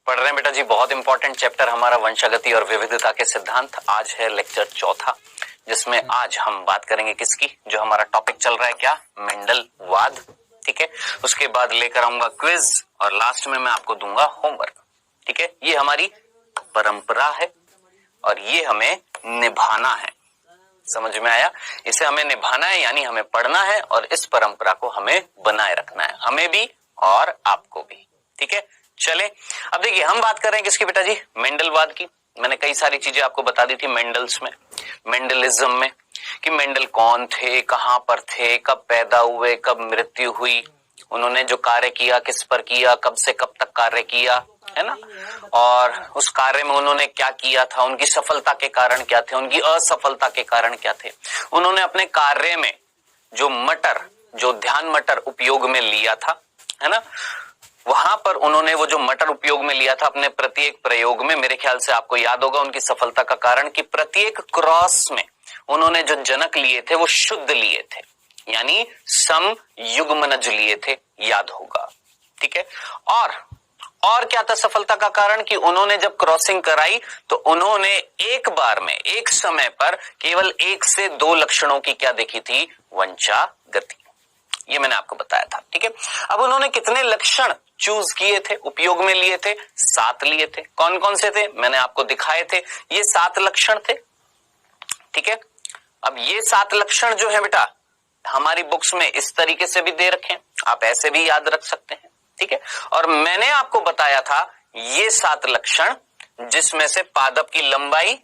पढ़ रहे हैं बेटा जी, बहुत इंपॉर्टेंट चैप्टर हमारा वंशागति और विविधता के सिद्धांत। आज है लेक्चर चौथा, जिसमें आज हम बात करेंगे किसकी, जो हमारा टॉपिक चल रहा है क्या, मेंडलवाद। ठीक है, उसके बाद लेकर आऊंगा क्विज और लास्ट में मैं आपको दूंगा होमवर्क। ठीक है, ये हमारी परंपरा है और ये हमें निभाना है। समझ में आया? इसे हमें निभाना है, यानी हमें पढ़ना है और इस परंपरा को हमें बनाए रखना है, हमें भी और आपको भी। ठीक है, चले अब देखिए हम बात कर रहे हैं किसकी बेटा जी, मेंडलवाद की। मैंने कई सारी चीजें आपको बता दी थी मेंडल्स में, मेंडलिज्म में, कि मेंडल कौन थे, कहां पर थे, कब पैदा हुए, कब मृत्यु हुई, उन्होंने जो कार्य किया किस पर किया, कब से कब तक कार्य किया, है ना, और उस कार्य में उन्होंने क्या किया था, उनकी सफलता के कारण क्या थे, उनकी असफलता के कारण क्या थे, उन्होंने अपने कार्य में जो ध्यान मटर उपयोग में लिया था, है ना, वहां पर उन्होंने वो जो मटर उपयोग में लिया था अपने प्रत्येक प्रयोग में, मेरे ख्याल से आपको याद होगा उनकी सफलता का कारण कि प्रत्येक क्रॉस में उन्होंने जो जनक लिए थे वो शुद्ध लिए थे, यानी सम युग्मनज लिए थे, याद होगा। ठीक है, और क्या था सफलता का कारण, कि उन्होंने जब क्रॉसिंग कराई तो उन्होंने एक बार में एक समय पर केवल 1 से 2 लक्षणों की क्या देखी थी, वंशागति। ये मैंने आपको बताया था। ठीक है, अब उन्होंने कितने लक्षण चूज किए थे, उपयोग में लिए थे, 7 लिए थे। कौन कौन से थे, मैंने आपको दिखाए थे, ये 7 लक्षण थे। ठीक है, अब ये 7 लक्षण जो है बेटा हमारी बुक्स में इस तरीके से भी दे रखे हैं, आप ऐसे भी याद रख सकते हैं। ठीक है, और मैंने आपको बताया था ये 7 लक्षण, जिसमें से पादप की लंबाई,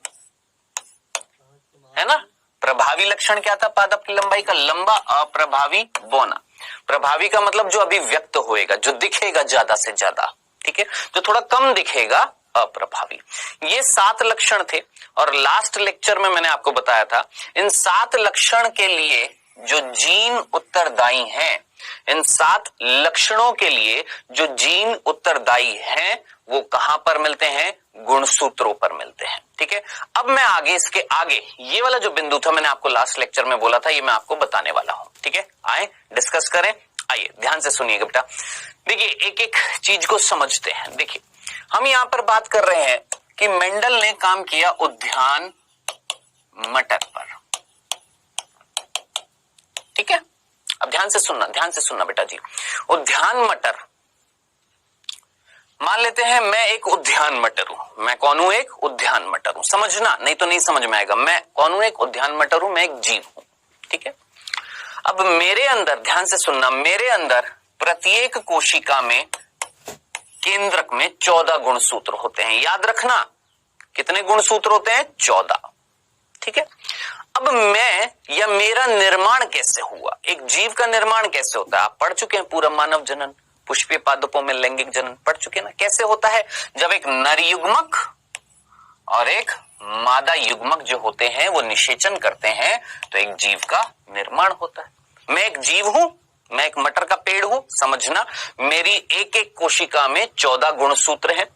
है ना, प्रभावी लक्षण क्या था पादप की लंबाई का, लंबा, अप्रभावी, बौना। प्रभावी का मतलब जो अभी व्यक्त होएगा, जो दिखेगा ज्यादा से ज्यादा, ठीक है, जो थोड़ा कम दिखेगा, अप्रभावी। ये 7 लक्षण थे और लास्ट लेक्चर में मैंने आपको बताया था इन 7 लक्षण के लिए जो जीन उत्तरदायी हैं, इन 7 लक्षणों के लिए जो जीन उत्तरदायी हैं वो कहां पर मिलते हैं, गुणसूत्रों पर मिलते हैं। ठीक है, अब मैं इसके आगे ये वाला जो बिंदु था मैंने आपको लास्ट लेक्चर में बोला था, ये मैं आपको बताने वाला हूं। ठीक है, आए डिस्कस करें। आइए ध्यान से सुनिएगा बेटा, देखिए एक एक चीज को समझते हैं। देखिए हम यहां पर बात कर रहे हैं कि मेंडल ने काम किया उद्यान मटर पर। ठीक है, अब ध्यान से सुनना बेटा जी। उद्यान मटर, मान लेते हैं मैं एक उद्यान मटर हूं। मैं कौन हूं, एक उद्यान मटर हूं। समझना, नहीं तो नहीं समझ में आएगा। मैं कौन हूं, एक उद्यान मटर हूं, मैं एक जीव हूं। ठीक है, अब मेरे अंदर, ध्यान से सुनना, मेरे अंदर प्रत्येक कोशिका में केंद्रक में 14 गुणसूत्र होते हैं। याद रखना कितने गुणसूत्र होते हैं, 14। ठीक है, अब मैं या मेरा निर्माण कैसे हुआ, एक जीव का निर्माण कैसे होता है, आप पढ़ चुके हैं पूरा मानव जनन, पुष्पीय पादपों में लैंगिक जनन पढ़ चुके हैं ना, कैसे होता है, जब एक नर युग्मक और एक मादा युग्मक जो होते हैं वो निषेचन करते हैं तो एक जीव का निर्माण होता है। मैं एक जीव हूं, मैं एक मटर का पेड़ हूं, समझना, मेरी एक एक कोशिका में 14 गुणसूत्र हैं।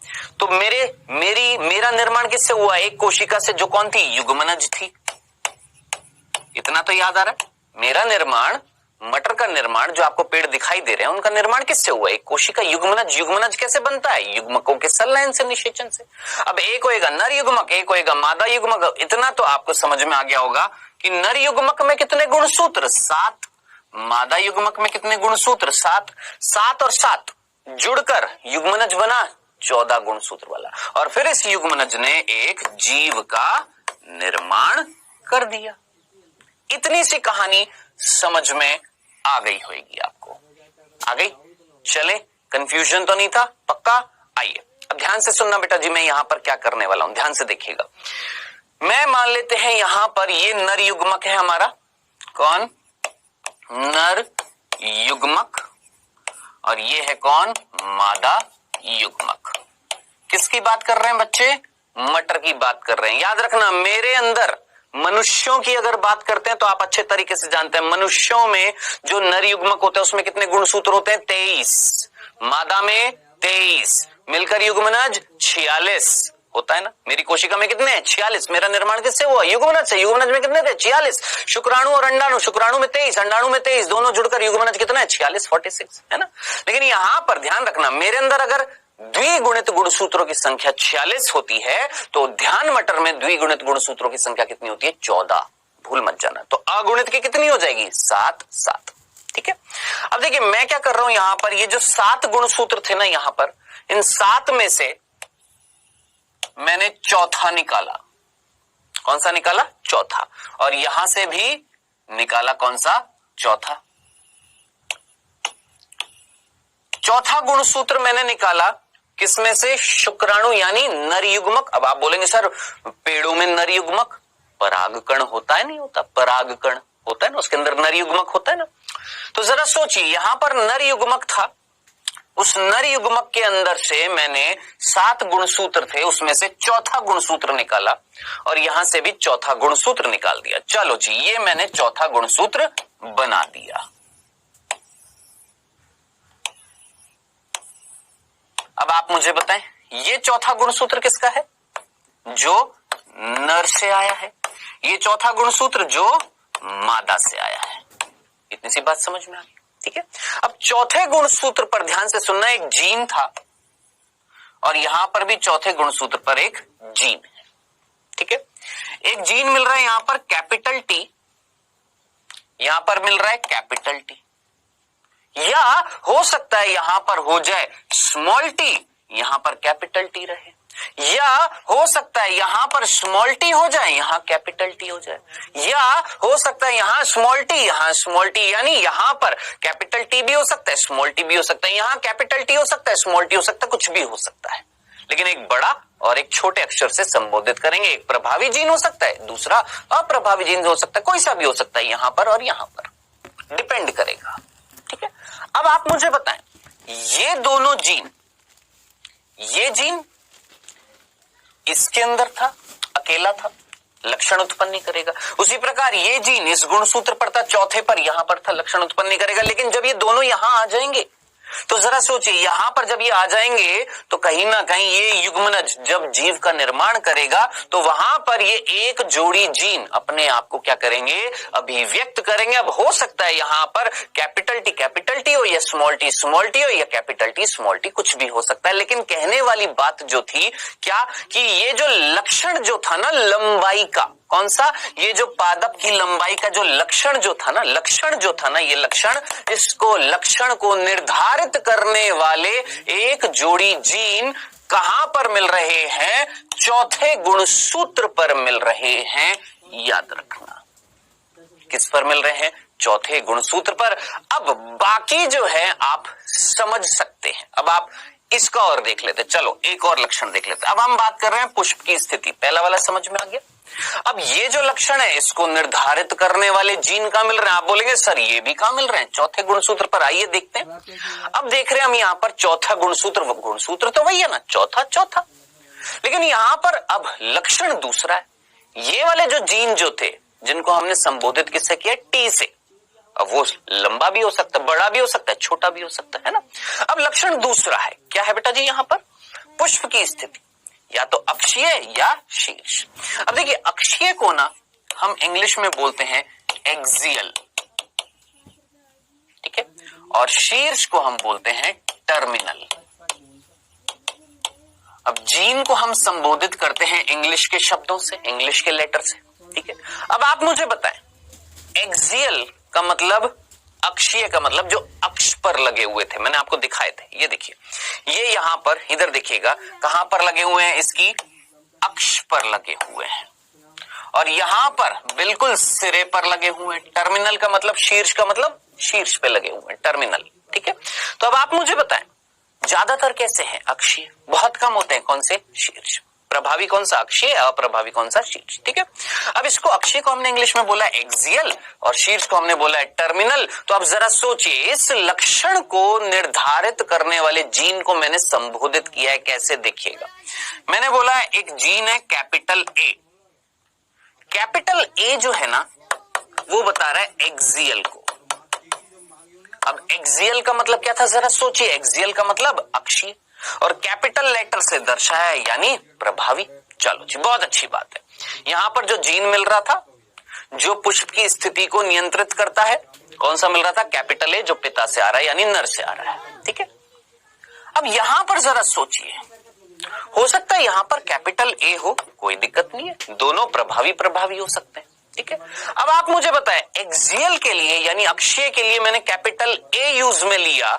तो मेरा निर्माण किससे हुआ, एक कोशिका से, जो कौन थी, युग्मनज थी। इतना तो याद आ रहा है, मेरा निर्माण, मटर का निर्माण, जो आपको पेड़ दिखाई दे रहे हैं उनका निर्माण किससे हुआ, एक कोशिका युग्मनज। युग्मनज कैसे बनता है, युग्मकों के संलयन से, निषेचन से। अब एक होएगा नर युग्मक, एक होएगा मादा युग्मक। इतना तो आपको समझ में आ गया होगा कि नर युग्मक में कितने गुणसूत्र, 7, मादा युग्मक में कितने गुणसूत्र, 7। 7 और 7 जुड़कर युग्मनज बना 14 गुणसूत्र वाला, और फिर इस युग्मनज ने एक जीव का निर्माण कर दिया। इतनी सी कहानी समझ में आ गई होगी आपको, आ गई? चले, कंफ्यूजन तो नहीं था, पक्का? आइए अब ध्यान से सुनना बेटा जी, मैं यहां पर क्या करने वाला हूं, ध्यान से देखिएगा। मैं मान लेते हैं यहां पर ये नर युग्मक है हमारा, कौन, नर युग्मक, और ये है कौन, मादा युग्मक। किसकी बात कर रहे हैं बच्चे, मटर की बात कर रहे हैं। याद रखना, मेरे अंदर मनुष्यों की अगर बात करते हैं तो आप अच्छे तरीके से जानते हैं, मनुष्यों में जो नर युग्मक होता है उसमें कितने गुणसूत्र होते हैं, 23, मादा में 23, मिलकर युग्मनज 46 होता है ना। मेरी कोशिका में कितने हैं, 46। मेरा निर्माण किससे हुआ, युग्मनज से। युग्मनज में कितने थे, 46। शुक्राणु और अंडाणु, शुक्राणु में 23, अंडाणु में 23, दोनों जुड़कर युग्मनज कितना है, 46, 46, है ना। लेकिन यहां पर ध्यान रखना, मेरे अंदर अगर द्विगुणित गुणसूत्रों की संख्या 46 होती है, तो उद्यान मटर में द्विगुणित गुणसूत्रों की संख्या कितनी होती है? 14। भूल मत जाना। तो अगुणित की कितनी हो जाएगी? 7 7। ठीक है। अब देखिए मैं क्या कर रहा हूं यहां पर, ये जो 7 गुणसूत्र थे ना यहां पर, इन 7 में से मैंने चौथा निकाला। कौन सा निकाला? चौथा। और यहां से भी निकाला कौन सा? चौथा। चौथा गुणसूत्र मैंने निकाला किसमें से? शुक्राणु यानी नर युग्मक। अब आप बोलेंगे सर पेड़ों में नर युग्मक, परागकण होता है नहीं होता? परागकण होता है ना, उसके अंदर नर युग्मक होता है ना। तो जरा सोचिए यहां पर नर युग्मक था, उस नर युग्मक के अंदर से मैंने 7 गुणसूत्र थे, उसमें से चौथा गुणसूत्र निकाला और यहां से भी चौथा गुणसूत्र निकाल दिया। चलो जी, ये मैंने चौथा गुणसूत्र बना दिया। अब आप मुझे बताएं ये चौथा गुणसूत्र किसका है? जो नर से आया है। ये चौथा गुणसूत्र जो मादा से आया है। इतनी सी बात समझ में आ गई। ठीक है। अब चौथे गुणसूत्र पर ध्यान से सुनना, एक जीन था और यहां पर भी चौथे गुणसूत्र पर एक जीन है। ठीक है। एक जीन मिल रहा है यहां पर कैपिटल टी, यहां पर मिल रहा है कैपिटल टी, या हो सकता है यहां पर हो जाए स्मॉल टी, यहां पर कैपिटल टी रहे, या हो सकता है यहां पर स्मॉल टी हो जाए, यहां कैपिटल टी हो जाए, या हो सकता है यहां स्मॉल टी, यहां स्मॉल टी, यानी यहां पर कैपिटल टी भी हो सकता है, स्मॉल टी भी हो सकता है, यहां कैपिटल टी हो सकता है, स्मॉल टी हो सकता है, कुछ भी हो सकता है, लेकिन एक बड़ा और एक छोटे अक्षर से संबोधित करेंगे। एक प्रभावी जीन हो सकता है, दूसरा अप्रभावी जीन हो सकता है, कोई सा भी हो सकता है, यहां पर और यहां पर डिपेंड करेगा। ठीक है। अब आप मुझे बताएं ये दोनों जीन, ये जीन इसके अंदर था, अकेला था, लक्षण उत्पन्न नहीं करेगा। उसी प्रकार ये जीन इस गुणसूत्र पर था, चौथे पर, यहां पर था, लक्षण उत्पन्न नहीं करेगा। लेकिन जब ये दोनों यहां आ जाएंगे तो जरा सोचिए यहां पर जब ये आ जाएंगे तो कहीं ना कहीं ये युग्मनज जब जीव का निर्माण करेगा तो वहां पर ये एक जोड़ी जीन अपने आप को क्या करेंगे? अभिव्यक्त करेंगे। अब हो सकता है यहां पर कैपिटल टी हो या स्मॉल टी हो या कैपिटल टी स्मॉल टी, कुछ भी हो सकता है। लेकिन कहने वाली बात जो थी क्या कि ये जो लक्षण जो था ना लंबाई का, कौन सा? ये जो पादप की लंबाई का जो लक्षण जो था ना, ये लक्षण, इसको लक्षण को निर्धारित करने वाले एक जोड़ी जीन कहां पर मिल रहे हैं? चौथे गुणसूत्र पर मिल रहे हैं। याद रखना किस पर मिल रहे हैं? चौथे गुणसूत्र पर। अब बाकी जो है आप समझ सकते हैं। अब आप इसका और देख लेते, चलो एक और लक्षण देख लेते। अब हम बात कर रहे हैं पुष्प की स्थिति, पहला वाला समझ में आ गया। अब ये जो लक्षण है इसको निर्धारित करने वाले जीन कहां मिल रहे हैं? आप बोलेंगे सर ये भी कहां मिल रहे हैं? चौथे गुणसूत्र पर। आइए देखते हैं। अब देख रहे हैं हम यहां पर चौथा गुणसूत्र तो वही है ना, चौथा, लेकिन यहां पर अब लक्षण दूसरा है। ये वाले जो जीन जो थे जिनको हमने संबोधित किससे किया? टी से। अब वो लंबा भी हो सकता है, बड़ा भी हो सकता है, छोटा भी हो सकता है ना। अब लक्षण दूसरा है, क्या है बेटा जी? यहां पर पुष्प की स्थिति या तो अक्षीय या शीर्ष। अब देखिए अक्षीय को ना हम इंग्लिश में बोलते हैं एक्सियल, ठीक है, और शीर्ष को हम बोलते हैं टर्मिनल। अब जीन को हम संबोधित करते हैं इंग्लिश के शब्दों से, इंग्लिश के लेटर से, ठीक है। अब आप मुझे बताएं एक्सियल का मतलब, अक्षीय का मतलब जो अक्ष पर लगे हुए थे, मैंने आपको दिखाए थे। ये देखिए ये यहां पर, इधर देखिएगा कहां पर लगे हुए हैं? इसकी अक्ष पर लगे हुए हैं, और यहां पर बिल्कुल सिरे पर लगे हुए हैं। टर्मिनल का मतलब, शीर्ष का मतलब शीर्ष पे लगे हुए हैं, टर्मिनल, ठीक है। तो अब आप मुझे बताएं ज्यादातर कैसे हैं? अक्षीय। बहुत कम होते हैं कौन से? शीर्ष। प्रभावी कौन सा? अक्षीय। अप्रभावी कौन सा? शीर्ष, ठीक है। अब इसको अक्षीय को हमने इंग्लिश में बोला एक्सियल और शीर्ष को हमने बोला है टर्मिनल। तो अब जरा सोचिए इस लक्षण को निर्धारित करने वाले जीन को मैंने संबोधित किया है कैसे? देखिएगा मैंने बोला है एक जीन है कैपिटल ए। कैपिटल ए जो है ना वो बता रहा है एक्सियल को। अब एक्सियल का मतलब क्या था? जरा सोचिए, एक्सियल का मतलब अक्षीय और कैपिटल लेटर से दर्शाया है यानी प्रभावी। चलो जी, बहुत अच्छी बात है। यहां पर जो जीन मिल रहा था जो पुष्प की स्थिति को नियंत्रित करता है, कौन सा मिल रहा था? कैपिटल ए, जो पिता से आ रहा है यानी नर से आ रहा है, ठीक है। अब यहां पर जरा सोचिए हो सकता है यहां पर कैपिटल ए हो, कोई दिक्कत नहीं है, दोनों प्रभावी हो सकते हैं, ठीक है। अब आप मुझे बताएं एक्सियल के लिए यानी अक्षीय के लिए मैंने कैपिटल ए यूज में लिया,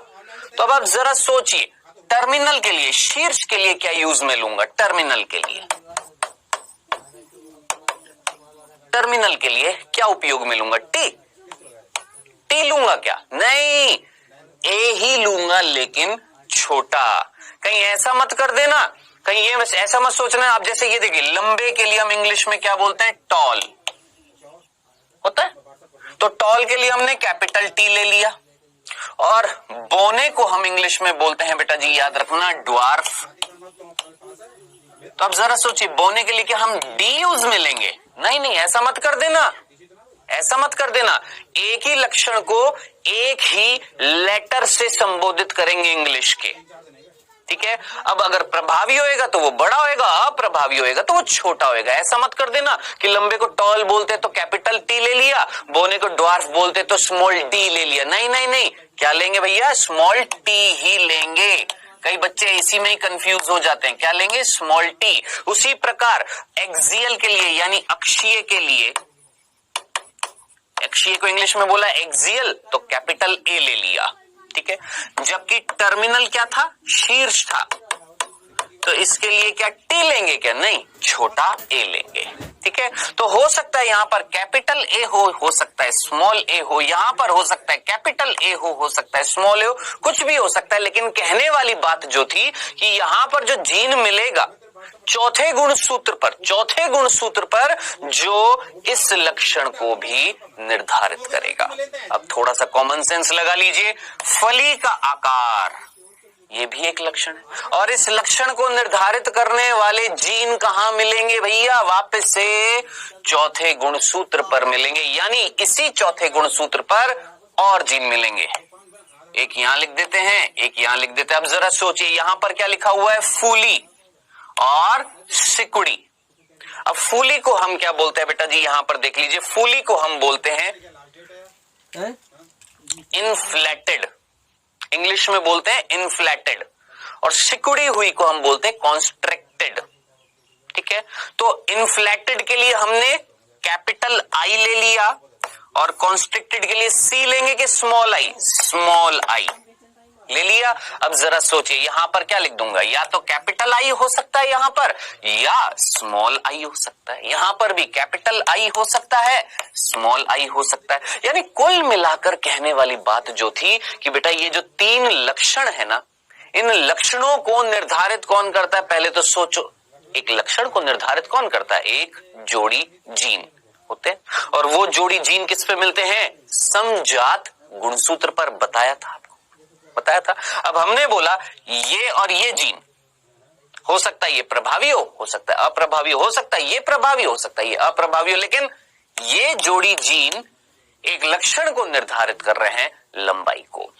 तो अब आप जरा सोचिए टर्मिनल के लिए, शीर्ष के लिए क्या यूज में लूंगा? टर्मिनल के लिए क्या उपयोग में लूंगा? टी लूंगा क्या? नहीं, ए ही लूंगा, लेकिन छोटा। कहीं ऐसा मत कर देना, कहीं ये ऐसा मत सोचना। आप जैसे ये देखिए, लंबे के लिए हम इंग्लिश में क्या बोलते हैं? टॉल होता है, तो टॉल के लिए हमने कैपिटल टी ले लिया। और बोने को हम इंग्लिश में बोलते हैं, बेटा जी याद रखना, ड्वार्फ। तो अब जरा सोचिए, बोने के लिए क्या हम डी यूज में लेंगे? नहीं, ऐसा मत कर देना, ऐसा मत कर देना। एक ही लक्षण को एक ही लेटर से संबोधित करेंगे इंग्लिश के, ठीक है। अब अगर प्रभावी होएगा तो वो बड़ा होएगा, अप्रभावी होएगा तो वो छोटा होएगा। ऐसा मत कर देना कि लंबे को टॉल बोलते तो कैपिटल टी ले लिया, बोने को ड्वार्फ बोलते तो स्मॉल डी ले लिया। नहीं, क्या लेंगे भैया? स्मॉल टी ही लेंगे। कई बच्चे इसी में ही कंफ्यूज हो जाते हैं, क्या लेंगे? Small T. उसी प्रकार एक्सियल के लिए यानी अक्षीय के लिए, अक्षीय को इंग्लिश में बोला एक्सियल, तो कैपिटल ए ले लिया, ठीक है। जबकि टर्मिनल क्या था? शीर्ष था, तो इसके लिए क्या टी लेंगे क्या? नहीं, छोटा ए लेंगे, ठीक है। तो हो सकता है यहां पर कैपिटल ए हो सकता है स्मॉल ए हो, यहां पर हो सकता है कैपिटल ए हो सकता है स्मॉल ए हो, कुछ भी हो सकता है। लेकिन कहने वाली बात जो थी कि यहां पर जो जीन मिलेगा चौथे गुणसूत्र पर जो इस लक्षण को भी निर्धारित करेगा। अब थोड़ा सा कॉमन सेंस लगा लीजिए, फली का आकार ये भी एक लक्षण है, और इस लक्षण को निर्धारित करने वाले जीन कहां मिलेंगे भैया? वापस से चौथे गुणसूत्र पर मिलेंगे, यानी इसी चौथे गुणसूत्र पर और जीन मिलेंगे। एक यहां लिख देते हैं, एक यहां लिख देते हैं। अब जरा सोचिए, यहां पर क्या लिखा हुआ है? फूली और सिकुड़ी। अब फूली को हम क्या बोलते हैं बेटा जी? यहां पर देख लीजिए, फूली को हम बोलते हैं इनफ्लेटेड, इंग्लिश में बोलते हैं इनफ्लेटेड, और सिकुड़ी हुई को हम बोलते हैं कॉन्स्ट्रिक्टेड, ठीक है। तो इनफ्लेटेड के लिए हमने कैपिटल आई ले लिया, और कॉन्स्ट्रिक्टेड के लिए सी लेंगे कि स्मॉल आई? स्मॉल आई ले लिया। अब जरा सोचिए, यहां पर क्या लिख दूंगा? या तो कैपिटल आई हो सकता है यहां पर, या स्मॉल आई हो सकता है। यहां पर भी कैपिटल आई हो सकता है, स्मॉल आई हो सकता है। यानी कुल मिलाकर कहने वाली बात जो थी कि बेटा ये जो तीन लक्षण है ना, इन लक्षणों को निर्धारित कौन करता है? पहले तो सोचो, एक लक्षण को निर्धारित कौन करता है? एक जोड़ी जीन होते हैं, और वो जोड़ी जीन किस पे मिलते हैं? समजात गुणसूत्र पर। बताया था। अब हमने बोला ये और ये जीन हो सकता है ये प्रभावी हो सकता है अप्रभावी हो सकता है ये प्रभावी हो सकता है ये अप्रभावी हो, लेकिन ये जोड़ी जीन एक लक्षण को निर्धारित कर रहे हैं, लंबाई को।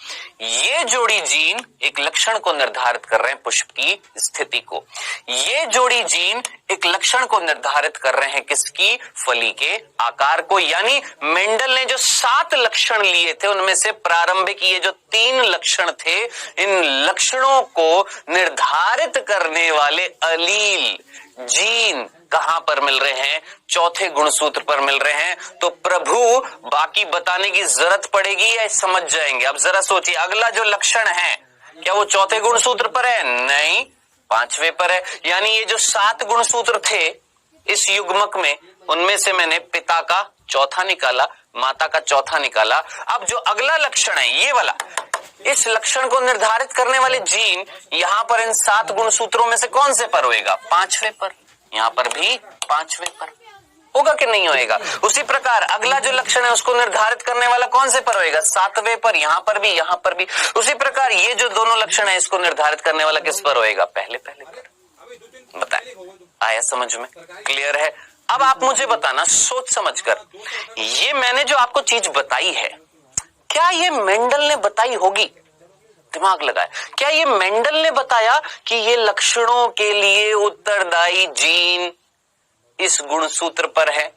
ये जोड़ी जीन एक लक्षण को निर्धारित कर रहे हैं, पुष्प की स्थिति को। ये जोड़ी जीन एक लक्षण को निर्धारित कर रहे हैं, किसकी? फली के आकार को। यानी मेंडल ने जो 7 लक्षण लिए थे, उनमें से प्रारंभिक ये जो 3 लक्षण थे, इन लक्षणों को निर्धारित करने वाले अलील जीन कहां पर मिल रहे हैं? चौथे गुणसूत्र पर मिल रहे हैं। तो प्रभु बाकी बताने की जरूरत पड़ेगी या समझ जाएंगे? अब जरा सोचिए, अगला जो लक्षण है क्या वो चौथे गुणसूत्र पर है? नहीं, 5वें पर है। यानी ये जो 7 गुणसूत्र थे इस युग्मक में, उनमें से मैंने पिता का चौथा निकाला, माता का चौथा निकाला। अब जो अगला लक्षण है ये वाला, इस लक्षण को निर्धारित करने वाले जीन यहां पर इन 7 गुणसूत्रों में से कौन से पर होएगा? 5वें पर। यहां पर भी 5वें पर होगा कि नहीं होएगा? उसी प्रकार अगला जो लक्षण है उसको निर्धारित करने वाला कौन से पर होएगा? 7वें पर। यहां पर भी। उसी प्रकार ये जो दोनों लक्षण है इसको निर्धारित करने वाला किस पर होएगा? पहले पर। बताए, आया समझ में? क्लियर है? अब आप मुझे बताना सोच समझकर, ये मैंने जो आपको चीज बताई है, क्या ये मेंडल ने बताई होगी? दिमाग लगाए, क्या ये मेंडल ने बताया कि ये लक्षणों के लिए उत्तरदायी जीन इस गुणसूत्र पर है?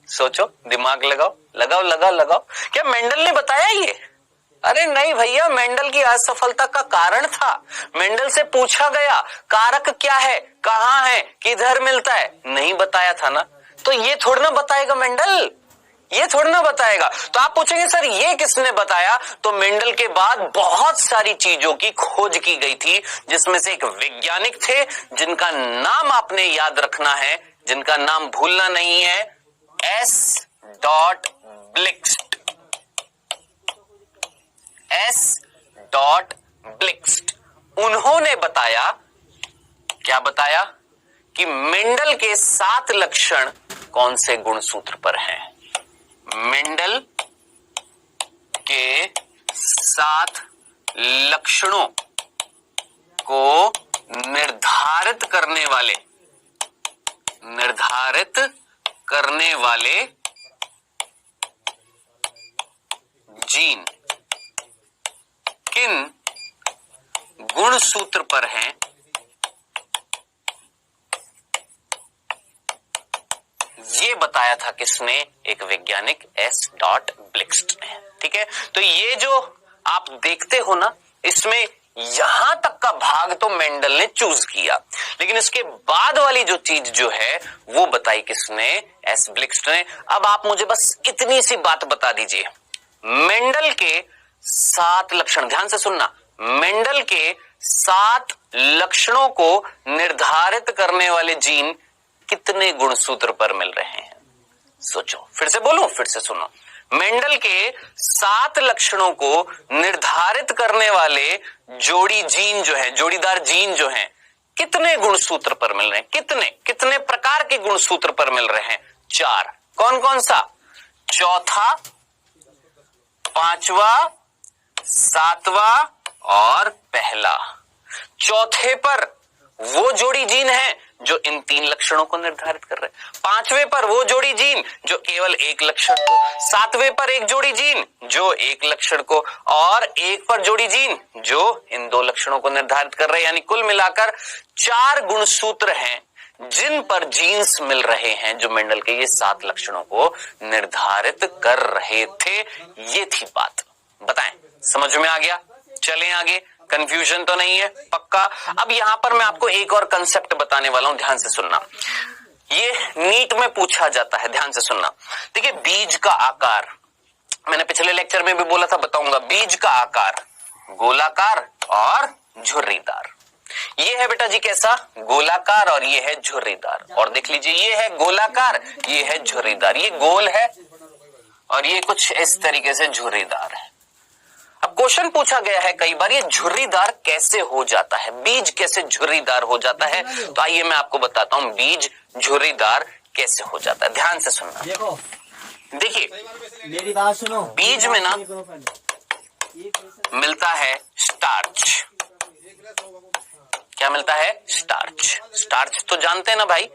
सोचो, दिमाग लगाओ। क्या मेंडल ने बताया ये? अरे नहीं भैया, मेंडल की असफलता का कारण था। मेंडल से पूछा गया कारक क्या है, कहां है, किधर मिलता है, नहीं बताया था ना। तो ये थोड़ा ना बताएगा मेंडल, ये थोड़ा ना बताएगा। तो आप पूछेंगे सर ये किसने बताया, तो मेंडल के बाद बहुत सारी चीजों की खोज की गई थी, जिसमें से एक वैज्ञानिक थे जिनका नाम आपने याद रखना है, जिनका नाम भूलना नहीं है, एस. ब्लिक्स्ट। एस. ब्लिक्स्ट। उन्होंने बताया, क्या बताया, कि मेंडल के 7 लक्षण कौन से गुणसूत्र पर हैं। मेंडल के 7 लक्षणों को निर्धारित करने वाले जीन किन गुणसूत्र पर हैं, ये बताया था किसने, एक वैज्ञानिक एस. ब्लिक्स्ट ने। ठीक है, तो ये जो आप देखते हो ना, इसमें यहां तक का भाग तो मेंडल ने चूज किया, लेकिन इसके बाद वाली जो चीज जो है वो बताई किसने, एस. ब्लिक्स्ट ने। अब आप मुझे बस इतनी सी बात बता दीजिए, मेंडल के 7 लक्षण, ध्यान से सुनना, मेंडल के 7 लक्षणों को निर्धारित करने वाले जीन कितने गुणसूत्र पर मिल रहे हैं। सोचो, फिर से बोलूं, फिर से सुनो, मेंडल के 7 लक्षणों को निर्धारित करने वाले जोड़ी जीन जो है, जोड़ीदार जीन जो हैं, कितने गुणसूत्र पर मिल रहे हैं, कितने प्रकार के गुणसूत्र पर मिल रहे हैं, 4। कौन कौन सा, चौथा, 5वां, 7वां और पहला। चौथे पर वो जोड़ी जीन है जो इन 3 लक्षणों को निर्धारित कर रहे हैं, 5वें पर वो जोड़ी जीन जो केवल 1 लक्षण को, 7वें पर एक जोड़ी जीन जो 1 लक्षण को, और 1 पर जोड़ी जीन जो इन 2 लक्षणों को निर्धारित कर रहे हैं। यानी कुल मिलाकर 4 गुणसूत्र हैं जिन पर जीन्स मिल रहे हैं जो मेंडल के ये 7 लक्षणों को निर्धारित कर रहे थे। ये थी बात, बताएं समझ में आ गया। चलें आगे, कंफ्यूजन तो नहीं है, पक्का। अब यहां पर मैं आपको एक और कंसेप्ट बताने वाला हूं, ध्यान से सुनना, ये नीट में पूछा जाता है, ध्यान से सुनना। देखिए, बीज का आकार, मैंने पिछले लेक्चर में भी बोला था, बताऊंगा, बीज का आकार गोलाकार और झुर्रीदार। ये है बेटा जी कैसा, गोलाकार, और ये है झुर्रीदार। और देख लीजिए, ये है गोलाकार, ये है झुर्रीदार, ये गोल है और ये कुछ इस तरीके से झुर्रीदार है। अब क्वेश्चन पूछा गया है कई बार, ये झुर्रीदार कैसे हो जाता है, बीज कैसे झुर्रीदार हो जाता है। तो आइए मैं आपको बताता हूं बीज झुर्रीदार कैसे हो जाता है। ध्यान से सुनना, देखिए मेरी बात सुनो, बीज में ना मिलता है स्टार्च। क्या मिलता है, स्टार्च। स्टार्च तो जानते हैं ना भाई,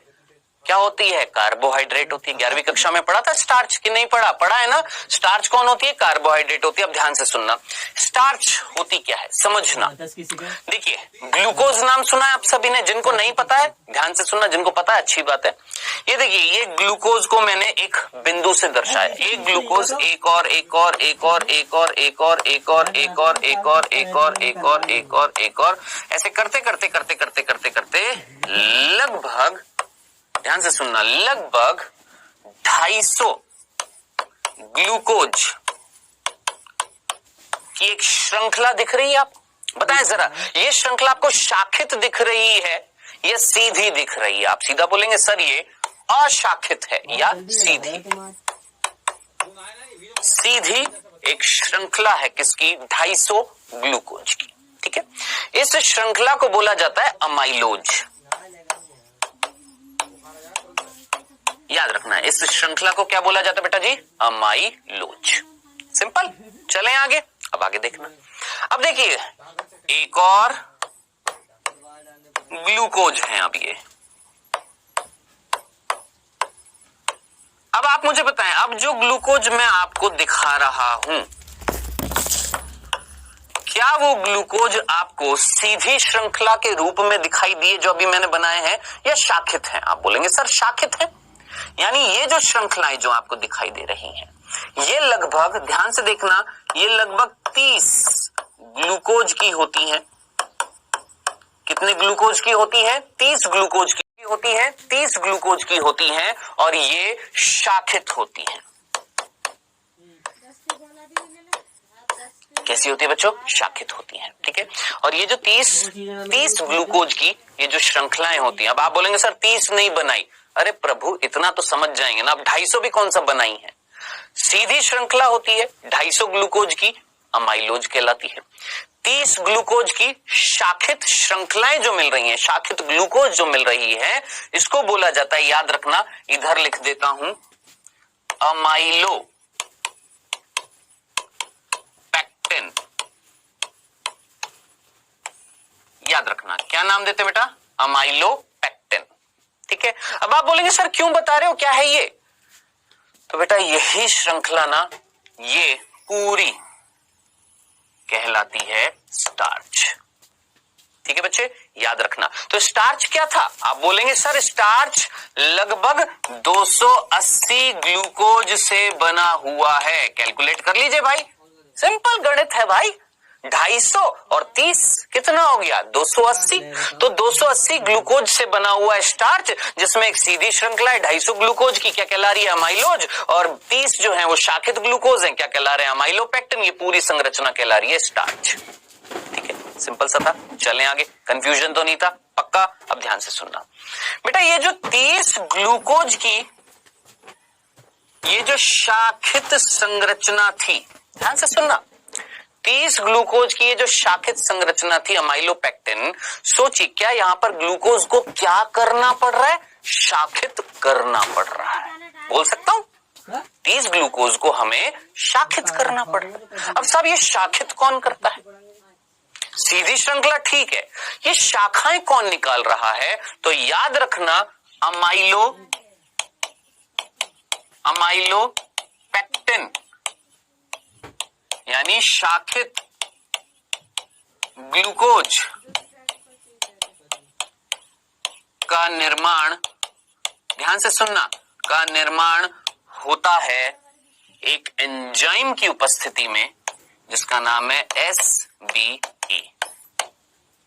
क्या होती है, कार्बोहाइड्रेट होती है। 11वीं कक्षा में पढ़ा था स्टार्च की, नहीं पढ़ा, पढ़ा है ना। स्टार्च कौन होती है, कार्बोहाइड्रेट होती है। अब ध्यान से सुनना, स्टार्च होती क्या है समझना। देखिए, ग्लूकोज नाम सुना है आप सभी ने, जिनको नहीं पता है ध्यान से सुनना, जिनको पता है अच्छी बात है। ये देखिए, ये ग्लूकोज को मैंने एक बिंदु से दर्शाया, एक ग्लूकोज, एक और, एक और, एक और, एक और, एक और, एक और, एक और, एक और, एक और, एक और, एक और, एक और, ऐसे करते करते करते करते करते करते लगभग, ध्यान से सुनना, लगभग 250 ग्लूकोज की एक श्रृंखला दिख रही है। आप बताएं जरा, ये श्रृंखला आपको शाखित दिख रही है या सीधी दिख रही है? आप सीधा बोलेंगे सर ये अशाखित है या सीधी। सीधी एक श्रृंखला है किसकी, 250 ग्लूकोज की। ठीक है, इस श्रृंखला को बोला जाता है अमाइलोज। याद रखना है, इस श्रृंखला को क्या बोला जाता है बेटा जी, अमाइलोज। सिंपल। चलें आगे, अब आगे देखना। अब देखिए, एक और ग्लूकोज है अब ये। अब आप मुझे बताएं, अब जो ग्लूकोज मैं आपको दिखा रहा हूं, क्या वो ग्लूकोज आपको सीधी श्रृंखला के रूप में दिखाई दिए जो अभी मैंने बनाए हैं, या शाखित हैं? आप बोलेंगे सर शाखित है। यानी ये जो श्रृंखलाएं जो आपको दिखाई दे रही हैं, ये लगभग, ध्यान से देखना, ये लगभग 30 ग्लूकोज की होती हैं। कितने ग्लूकोज की होती है? 30 ग्लूकोज की होती है, 30 ग्लूकोज की होती हैं और ये शाखित होती हैं। कैसी होती है बच्चों? शाखित होती हैं, ठीक है। और ये जो 30 ग्लूकोज की ये जो श्रृंखलाएं होती हैं, अब आप बोलेंगे सर 30 नहीं बनाई। अरे प्रभु, इतना तो समझ जाएंगे ना। अब 250 भी कौन सा बनाई है? सीधी श्रृंखला होती है 250 ग्लूकोज की, अमाइलोज कहलाती है। 30 ग्लूकोज की शाखित श्रृंखलाएं जो मिल रही हैं, शाखित ग्लूकोज जो मिल रही है, इसको बोला जाता है, याद रखना, इधर लिख देता हूं, अमाइलो पैक्टिन। याद रखना, क्या नाम देते बेटा? अमाइलो पैक्टिन, ठीक है। अब आप बोलेंगे सर क्यों बता रहे हो, क्या है ये? तो बेटा यही श्रृंखला ना, ये पूरी कहलाती है स्टार्च, ठीक है बच्चे, याद रखना। तो स्टार्च क्या था? आप बोलेंगे सर स्टार्च लगभग 280 ग्लूकोज से बना हुआ है। कैलकुलेट कर लीजिए भाई, सिंपल गणित है भाई। 250 और 30 कितना हो गया? 280। तो 280 ग्लूकोज से बना हुआ स्टार्च, जिसमें एक सीधी श्रृंखला है 250 ग्लूकोज की, क्या कहला रही है? अमाइलोज। और 30 जो है वो शाखित ग्लूकोज हैं, क्या कहला रहे हैं? अमाइलोपेक्टिन। ये पूरी संरचना कहला रही है स्टार्च, ठीक है। सिंपल सा था, चलें आगे। कंफ्यूजन तो नहीं था? पक्का? अब ध्यान से सुनना बेटा, ये जो 30 ग्लूकोज की ये जो शाखित संरचना थी, ध्यान से सुनना, 30 ग्लूकोज की ये जो शाखित संरचना थी अमाइलोपेक्टिन, सोचिए क्या यहां पर ग्लूकोज को क्या करना पड़ रहा है? शाखित करना पड़ रहा है। बोल सकता हूं, 30 ग्लूकोज को हमें शाखित करना पड़ रहा है। अब साहब ये शाखित कौन करता है? सीधी श्रृंखला ठीक है, ये शाखाएं कौन निकाल रहा है? तो याद रखना, अमाइलोपेक्टिन यानी शाखित ग्लूकोज का निर्माण, ध्यान से सुनना, का निर्माण होता है एक एंजाइम की उपस्थिति में जिसका नाम है SBE।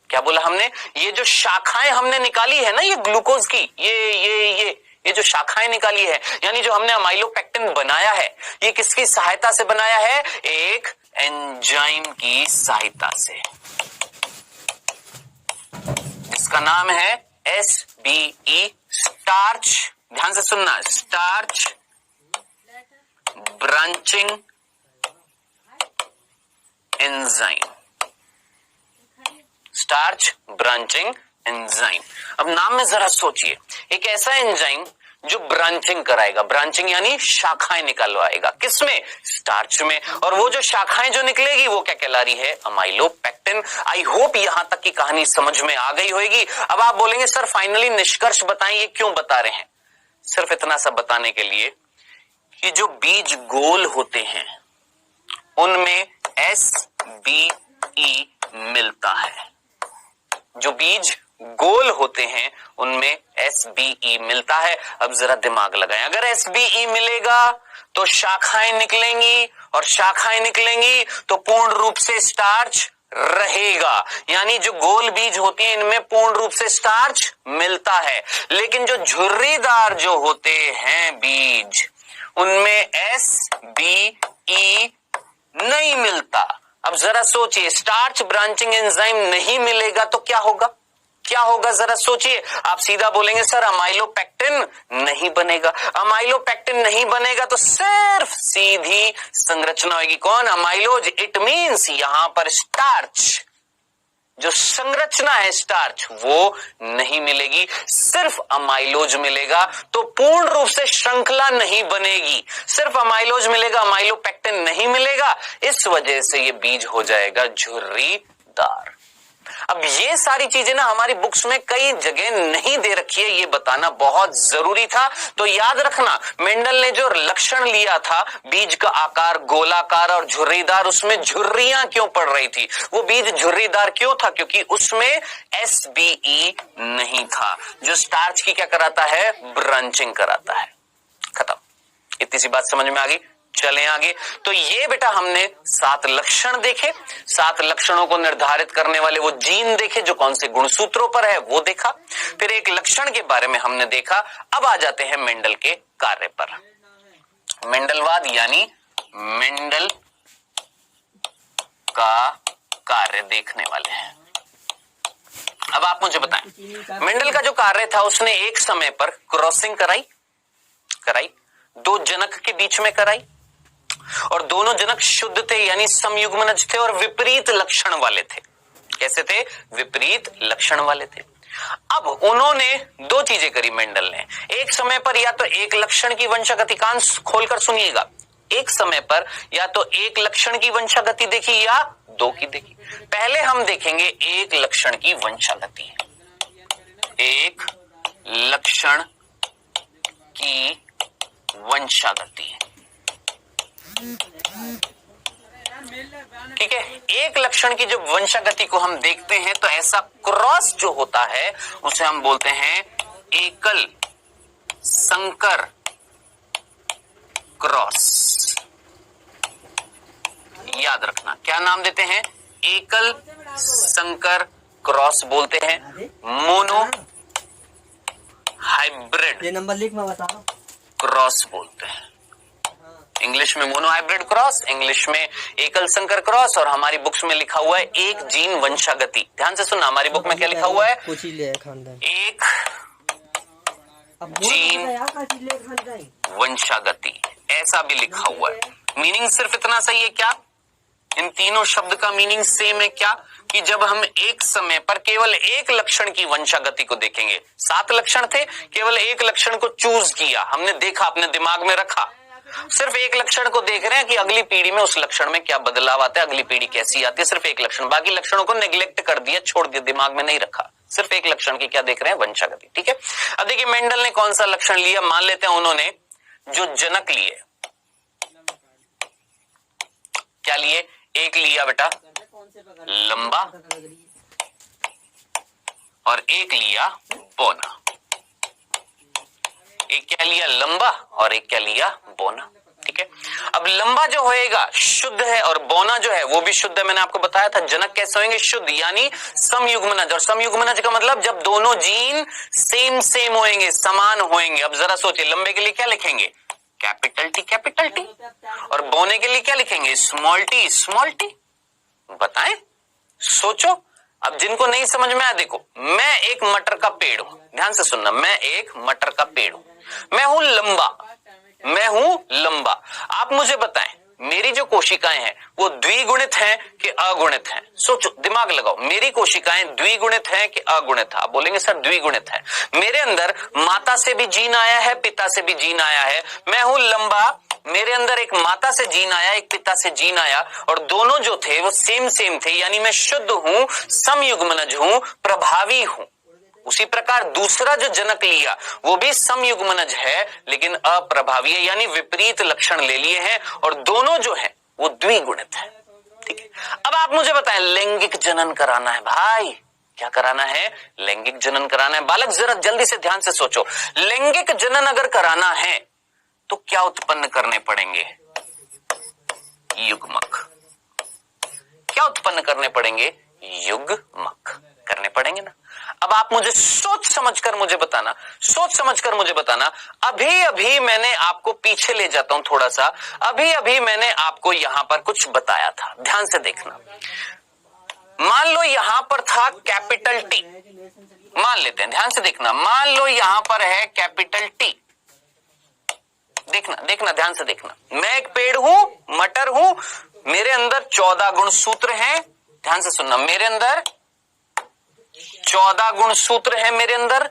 क्या बोला हमने? ये जो शाखाएं हमने निकाली है ना, ये ग्लूकोज की, ये जो शाखाएं निकाली है, यानी जो हमने अमाइलोपेक्टिन बनाया है, ये किसकी सहायता से बनाया है? एक एंजाइम की सहायता से, जिसका नाम है SBE, स्टार्च। ध्यान से सुनना, starch branching enzyme, starch branching enzyme. अब नाम में जरा सोचिए, एक ऐसा एंजाइम जो ब्रांचिंग कराएगा, ब्रांचिंग यानी शाखाएं निकलवाएगा, किसमें? स्टार्च में। और वो जो शाखाएं जो निकलेगी वो क्या कहला रही है? अमाइलोपेक्टिन। आई होप यहां तक की कहानी समझ में आ गई होगी। अब आप बोलेंगे सर फाइनली निष्कर्ष बताएं, ये क्यों बता रहे हैं? सिर्फ इतना सा बताने के लिए कि जो बीज गोल होते हैं उनमें SBE मिलता है। जो बीज गोल होते हैं उनमें SBE मिलता है। अब जरा दिमाग लगाएं, अगर SBE मिलेगा तो शाखाएं निकलेंगी, और शाखाएं निकलेंगी तो पूर्ण रूप से स्टार्च रहेगा। यानी जो गोल बीज होती हैं इनमें पूर्ण रूप से स्टार्च मिलता है, लेकिन जो झुर्रीदार जो होते हैं बीज, उनमें SBE नहीं मिलता। अब जरा सोचिए, स्टार्च ब्रांचिंग एंजाइम नहीं मिलेगा तो क्या होगा? क्या होगा जरा सोचिए। आप सीधा बोलेंगे सर अमाइलोपेक्टिन नहीं बनेगा। अमाइलोपेक्टिन नहीं बनेगा तो सिर्फ सीधी संरचना होगी, कौन? अमाइलोज। इट मींस यहां पर स्टार्च, जो संरचना है स्टार्च, वो नहीं मिलेगी, सिर्फ अमाइलोज मिलेगा। तो पूर्ण रूप से श्रृंखला नहीं बनेगी, सिर्फ अमाइलोज मिलेगा, अमाइलोपेक्टिन नहीं मिलेगा। इस वजह से ये बीज हो जाएगा झुर्रीदार। अब ये सारी चीजें ना हमारी बुक्स में कई जगह नहीं दे रखी है, ये बताना बहुत जरूरी था। तो याद रखना, मेंडल ने जो लक्षण लिया था बीज का आकार गोलाकार और झुर्रीदार, उसमें झुर्रियां क्यों पड़ रही थी? वो बीज झुर्रीदार क्यों था? क्योंकि उसमें SBE नहीं था, जो स्टार्च की क्या कराता है? ब्रांचिंग कराता है। खत्म। इतनी सी बात समझ में आ गई। चलें आगे। तो ये बेटा हमने 7 लक्षण देखे, 7 लक्षणों को निर्धारित करने वाले वो जीन देखे जो कौन से गुणसूत्रों पर है वो देखा, फिर एक लक्षण के बारे में हमने देखा। अब आ जाते हैं मेंडल के कार्य पर। मेंडलवाद यानी मेंडल का कार्य देखने वाले हैं। अब आप मुझे बताएं, मेंडल का जो कार्य था उसने एक समय पर क्रॉसिंग कराई 2 जनक के बीच में कराई, और दोनों जनक शुद्ध थे यानी समयुग्मनज थे और विपरीत लक्षण वाले थे। कैसे थे? विपरीत लक्षण वाले थे। अब उन्होंने 2 चीजें करी मेंडल ने। एक समय पर या तो एक लक्षण की वंशागतिकांश खोलकर सुनिएगा, एक समय पर या तो एक लक्षण की वंशागति देखी या 2 की देखी। पहले हम देखेंगे एक लक्षण की वंशागति। एक लक्षण की वंशागति, ठीक है। एक लक्षण की जब वंशागति को हम देखते हैं तो ऐसा क्रॉस जो होता है उसे हम बोलते हैं एकल संकर क्रॉस। याद रखना, क्या नाम देते हैं? एकल संकर क्रॉस बोलते हैं, मोनो हाइब्रिड ये नंबर लिख मैं बता रहा हूं, क्रॉस बोलते हैं। इंग्लिश में मोनो हाइब्रिड क्रॉस, इंग्लिश में एकल संकर क्रॉस, और हमारी बुक्स में लिखा हुआ है एक जीन वंशागति। ध्यान से सुनना, हमारी बुक में क्या लिखा हुआ है? एक जीन वंशागति, ऐसा भी लिखा हुआ है। मीनिंग सिर्फ इतना सही है क्या? इन तीनों शब्द का मीनिंग सेम है क्या? कि जब हम एक समय पर केवल एक लक्षण की वंशागति को देखेंगे, 7 लक्षण थे, केवल एक लक्षण को चूज किया, हमने देखा, अपने दिमाग में रखा, सिर्फ एक लक्षण को देख रहे हैं कि अगली पीढ़ी में उस लक्षण में क्या बदलाव आता है, अगली पीढ़ी कैसी आती है, सिर्फ एक लक्षण, बाकी लक्षणों को नेग्लेक्ट कर दिया, छोड़ दिया, दिमाग में नहीं रखा, सिर्फ एक लक्षण की क्या देख रहे हैं? वंशागति। ठीक है। अब देखिए मेंडल ने कौन सा लक्षण लिया। मान लेते हैं उन्होंने जो जनक लिए, क्या लिए? एक लिया बेटा लंबा और एक लिया बोना। एक क्या लिया? लंबा, और एक क्या लिया? बोना। ठीक है। अब लंबा जो होएगा शुद्ध है और बोना जो है वो भी शुद्ध है। मैंने आपको बताया था जनक कैसे होंगे? शुद्ध, यानी समयुग्मनज। और समयुग्मनज का मतलब जब दोनों जीन सेम होंगे, समान होंगे। अब जरा सोचिए, लंबे के लिए क्या लिखेंगे? कैपिटल टी, और बोने के लिए क्या लिखेंगे? Small T. बताएं, सोचो। अब जिनको नहीं समझ में आया, देखो, मैं एक मटर का पेड़ हूं, ध्यान से सुनना, मैं एक मटर का पेड़ हूं, मैं हूं लंबा। आप मुझे बताएं, मेरी जो कोशिकाएं हैं वो द्विगुणित हैं कि अगुणित हैं? सोचो, दिमाग लगाओ, मेरी कोशिकाएं द्विगुणित हैं कि अगुणित? आप बोलेंगे सर द्विगुणित है। मेरे अंदर माता से भी जीन आया है, पिता से भी जीन आया है। मैं हूं लंबा, मेरे अंदर एक माता से जीन आया, एक पिता से जीन आया, और दोनों जो थे वो सेम थे, यानी मैं शुद्ध हूं, समयुग्मनज हूं, प्रभावी हूं। उसी प्रकार दूसरा जो जनक लिया वो भी समयुग्मनज है लेकिन अप्रभावी है, यानी विपरीत लक्षण ले लिए हैं, और दोनों जो है वो द्विगुणित है। ठीक है। अब आप मुझे बताएं, लैंगिक जनन कराना है भाई, क्या कराना है? लैंगिक जनन कराना है। बालक जरा जल्दी से ध्यान से सोचो, लैंगिक जनन अगर कराना है तो क्या उत्पन्न करने पड़ेंगे? युग्मक। क्या उत्पन्न करने पड़ेंगे? युग्मक करने पड़ेंगे ना। अब आप मुझे सोच समझकर मुझे बताना, अभी मैंने आपको पीछे ले जाता हूं थोड़ा सा, अभी मैंने आपको यहां पर कुछ बताया था, ध्यान से देखना। मान लो यहां पर था कैपिटल टी, मान लेते हैं, ध्यान से देखना, मान लो यहां पर है कैपिटल टी। देखना ध्यान से देखना, मैं एक पेड़ हूं, मटर हूं, मेरे अंदर 14 गुण सूत्र हैं। ध्यान से सुनना, मेरे अंदर 14 गुण सूत्र है, मेरे अंदर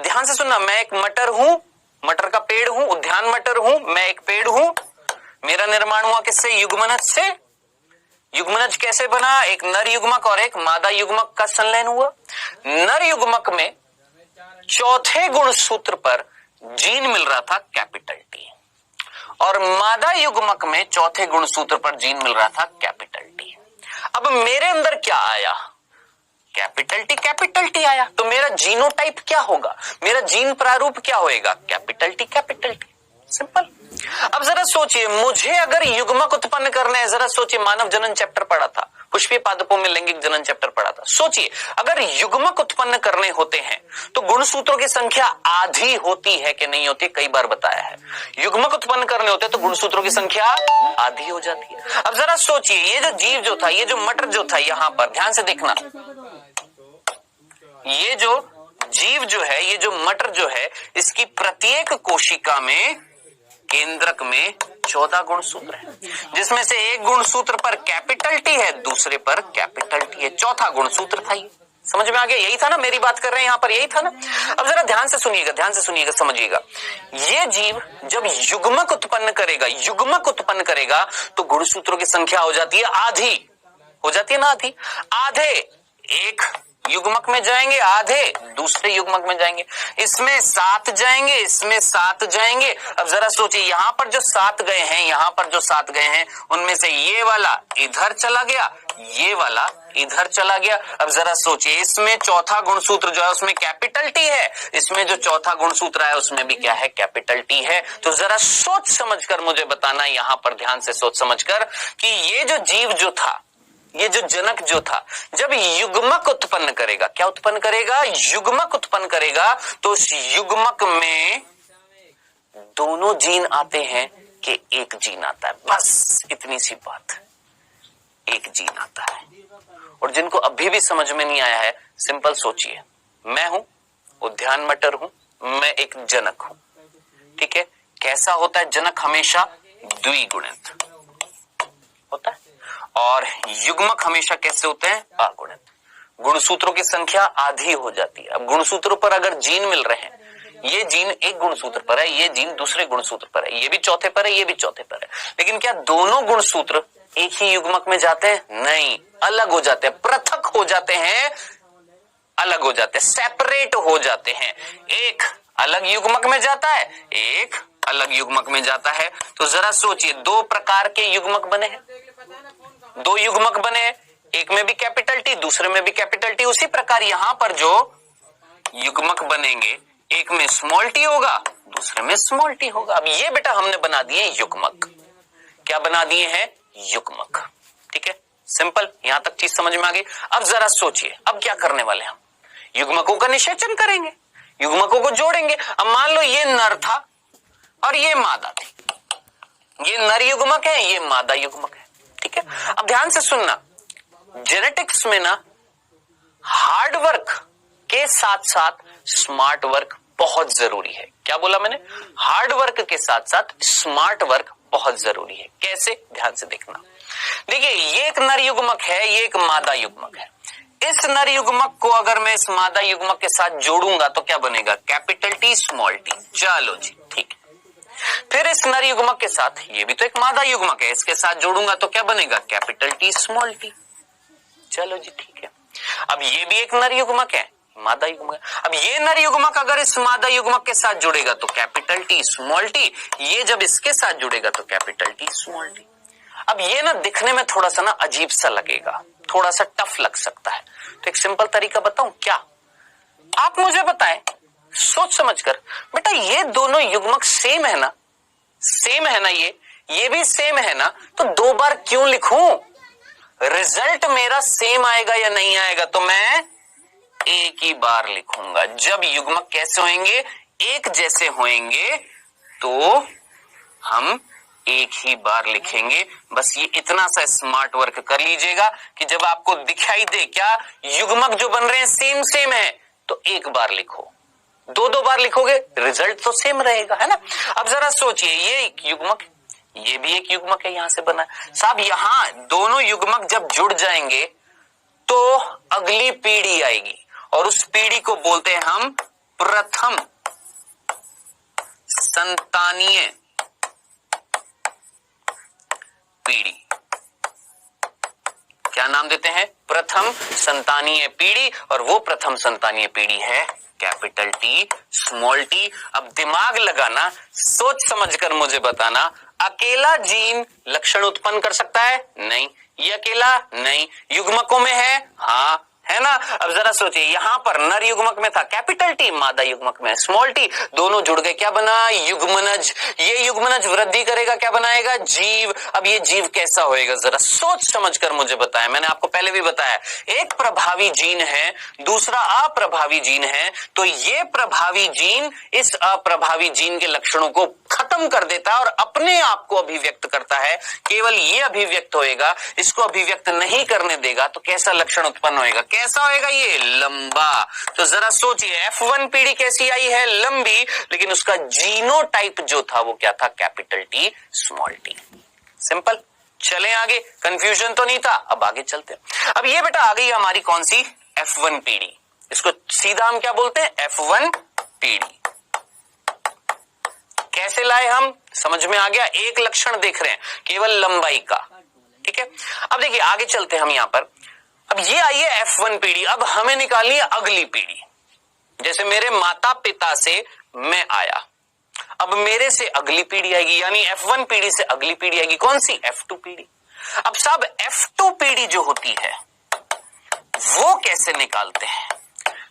ध्यान से सुनना, मैं एक मटर हूं, मटर का पेड़ हूं, उद्यान मटर हूं, मैं एक पेड़ हूं। मेरा निर्माण हुआ किससे? युग्मनज से। युग्मनज कैसे बना? एक नर युग्मक और एक मादा युग्मक का संलयन हुआ। नर युग्मक में चौथे गुण सूत्र पर जीन मिल रहा था कैपिटल टी, और मादा युग्मक में चौथे गुण सूत्र पर जीन मिल रहा था कैपिटल टी। अब मेरे अंदर क्या आया? कैपिटल टी आया, तो मेरा जीनोटाइप क्या होगा? मेरा जीन प्रारूप क्या होएगा? Capital T. सिंपल। अब जरा सोचिए, मुझे अगर युग्मक उत्पन्न करने हैं, जरा सोचिए, मानव जनन चैप्टर पढ़ा था, पुष्पीय पादपों में लैंगिक जनन चैप्टर पढ़ा था। सोचिए, अगर युग्मक उत्पन्न करने होते हैं तो गुणसूत्रों की संख्या आधी होती है कि नहीं होती? कई बार बताया है, युग्मक उत्पन्न करने होते हैं तो गुणसूत्रों की संख्या आधी हो जाती है। अब जरा सोचिए, ये जो जीव जो था, ये जो मटर जो था, यहां पर ध्यान से देखना, ये जो जीव जो है, ये जो मटर जो है, इसकी प्रत्येक कोशिका में, केंद्रक में 14 गुणसूत्र है, जिसमें से एक गुणसूत्र पर कैपिटल टी है, दूसरे पर कैपिटल टी है, चौथा गुणसूत्र था ये। समझ में आ गया? यही था ना, मेरी बात कर रहे हैं यहां पर, यही था ना। अब जरा ध्यान से सुनिएगा, ध्यान से सुनिएगा, समझिएगा। ये जीव जब युग्मक उत्पन्न करेगा, युग्मक उत्पन्न करेगा तो गुणसूत्रों की संख्या हो जाती है आधी, हो जाती है ना आधी। आधे एक युग्मक में जाएंगे, आधे दूसरे युग्मक में जाएंगे, इसमें 7 जाएंगे, इसमें 7 जाएंगे। अब जरा सोचिए, यहां पर जो 7 गए हैं, यहां पर जो 7 गए हैं, उनमें से ये वाला इधर चला गया, ये वाला इधर चला गया। अब जरा सोचिए, इसमें चौथा गुणसूत्र जो है उसमें कैपिटल टी है, इसमें जो चौथा गुणसूत्र है उसमें भी क्या है? कैपिटल टी है। तो जरा सोच समझकर मुझे बताना, यहां पर ध्यान से सोच समझकर, कि ये जो जीव जो था, ये जो जनक जो था, जब युग्मक उत्पन्न करेगा, क्या उत्पन्न करेगा? युग्मक उत्पन्न करेगा, तो उस युग्मक में दोनों जीन आते हैं कि एक जीन आता है? बस इतनी सी बात, एक जीन आता है। और जिनको अभी भी समझ में नहीं आया है, सिंपल सोचिए, मैं हूं उद्यान मटर हूं, मैं एक जनक हूं, ठीक है? कैसा होता है जनक? हमेशा द्विगुणित होता है, और युग्मक हमेशा कैसे होते हैं? अगुणित। गुणसूत्रों की संख्या आधी हो जाती है। अब गुणसूत्रों पर अगर जीन मिल रहे हैं, ये जीन एक गुणसूत्र पर है, ये जीन दूसरे गुणसूत्र पर है, ये भी चौथे पर है, ये भी चौथे पर है, लेकिन क्या दोनों गुणसूत्र एक ही युग्मक में जाते हैं? नहीं, अलग हो जाते हैं, पृथक हो जाते हैं, अलग हो जाते हैं, सेपरेट हो जाते हैं। एक अलग युग्मक में जाता है, एक अलग युग्मक में जाता है। तो जरा सोचिए, दो प्रकार के युग्मक बने हैं, दो युग्मक बने हैं, एक में भी कैपिटल टी, दूसरे में भी कैपिटल टी। उसी प्रकार यहां पर जो युग्मक बनेंगे, एक में स्मॉल टी होगा, दूसरे में स्मॉल टी होगा। अब ये बेटा हमने बना दिए युग्मक। क्या बना दिए हैं? युग्मक। ठीक है, सिंपल, यहां तक चीज समझ में आ गई। अब जरा सोचिए, अब क्या करने वाले हम? युग्मकों का निषेचन करेंगे, युग्मकों को जोड़ेंगे। अब मान लो ये नर था और ये मादा थी, ये नर युग्मक है, ये मादा युग्मक है। ठीक है, अब ध्यान से सुनना, जेनेटिक्स में ना हार्ड वर्क के साथ साथ स्मार्ट वर्क बहुत जरूरी है। क्या बोला मैंने? हार्ड वर्क के साथ साथ स्मार्ट वर्क बहुत जरूरी है। कैसे? ध्यान से देखना। देखिए, ये एक नर युग्मक है, ये एक मादा युग्मक है। इस नर युग्मक को अगर मैं इस मादा युग्मक के साथ जोड़ूंगा तो क्या बनेगा? Capital T small T. चलो जी, ठीक है। फिर इस नर युग्मक के साथ, ये भी तो एक मादा युग्मक है, इसके साथ जोड़ूंगा तो क्या बनेगा? Capital T small T. चलो जी, ठीक है। अब ये भी एक नर युग्मक है, मादा युग्मक। अब ये नर युग्मक अगर इस मादा युग्मक के साथ जुड़ेगा तो कैपिटल टी स्मॉल टी, ये जब इसके साथ जुड़ेगा तो कैपिटल टी स्मॉल टी। अब ये ना दिखने में थोड़ा सा ना अजीब सा लगेगा, थोड़ा सा टफ लग सकता है, तो एक सिंपल तरीका बताऊं क्या? आप मुझे बताएं सोच समझकर, बेटा ये दोनों युग्मक सेम है ना? सेम है ना, ये भी सेम है ना, तो दो बार क्यों लिखूं? रिजल्ट मेरा सेम आएगा या नहीं आएगा? तो मैं एक ही बार लिखूंगा। जब युग्मक कैसे होंगे? एक जैसे होंगे तो हम एक ही बार लिखेंगे। बस ये इतना सा स्मार्ट वर्क कर लीजिएगा कि जब आपको दिखाई दे क्या युग्मक जो बन रहे हैं सेम सेम है, तो एक बार लिखो। दो बार लिखोगे रिजल्ट तो सेम रहेगा, है ना? अब जरा सोचिए, ये एक युग्मक, ये भी एक युग्मक है, यहां से बना साहब। यहां दोनों युग्मक जब जुड़ जाएंगे तो अगली पीढ़ी आएगी, और उस पीढ़ी को बोलते हैं हम प्रथम संतानीय पीढ़ी। क्या नाम देते हैं? प्रथम संतानीय पीढ़ी। और वो प्रथम संतानीय पीढ़ी है कैपिटल टी स्मॉल टी। अब दिमाग लगाना, सोच समझकर मुझे बताना, अकेला जीन लक्षण उत्पन्न कर सकता है? नहीं। ये अकेला नहीं। युग्मकों में है? हाँ है ना। अब जरा सोचिए, यहां पर नर युग्मक में था कैपिटल टी, मादा युग्मक में स्मॉल टी, दोनों जुड़ गए, क्या बना, युग्मनज। ये युग्मनज वृद्धि करेगा, क्या बनाएगा, जीव। अब ये जीव कैसा होएगा, जरा सोच समझकर मुझे बताएं। मैंने आपको पहले भी बताया, एक प्रभावी जीन है, दूसरा अप्रभावी जीन है, तो ये प्रभावी जीन इस अप्रभावी जीन के लक्षणों को खत्म कर देता है और अपने आप को अभिव्यक्त करता है। केवल ये अभिव्यक्त होएगा, इसको अभिव्यक्त नहीं करने देगा, तो कैसा लक्षण उत्पन्न होएगा, कैसा होएगा, ये लंबा। तो जरा सोचिए, F1 पीढ़ी कैसी आई है, लंबी, लेकिन उसका जीनोटाइप जो था वो क्या था, capital T small T. Simple. चले आगे, कंफ्यूजन तो नहीं था। अब आगे चलते हैं। अब ये बेटा आ गई हमारी कौन सी, F1 पीढ़ी। इसको सीधा हम क्या बोलते हैं, F1 पीढ़ी। कैसे लाए हम, समझ में आ गया। एक लक्षण देख रहे हैं केवल लंबाई का, ठीक है। अब देखिए आगे चलते हैं हम यहां पर। अब ये आई है F1 पीढ़ी, अब हमें निकालनी है अगली पीढ़ी। जैसे मेरे माता पिता से मैं आया, अब मेरे से अगली पीढ़ी आएगी, यानी F1 पीढ़ी से अगली पीढ़ी आएगी कौन सी, F2 पीढ़ी। अब साहब F2 पीढ़ी जो होती है वो कैसे निकालते हैं,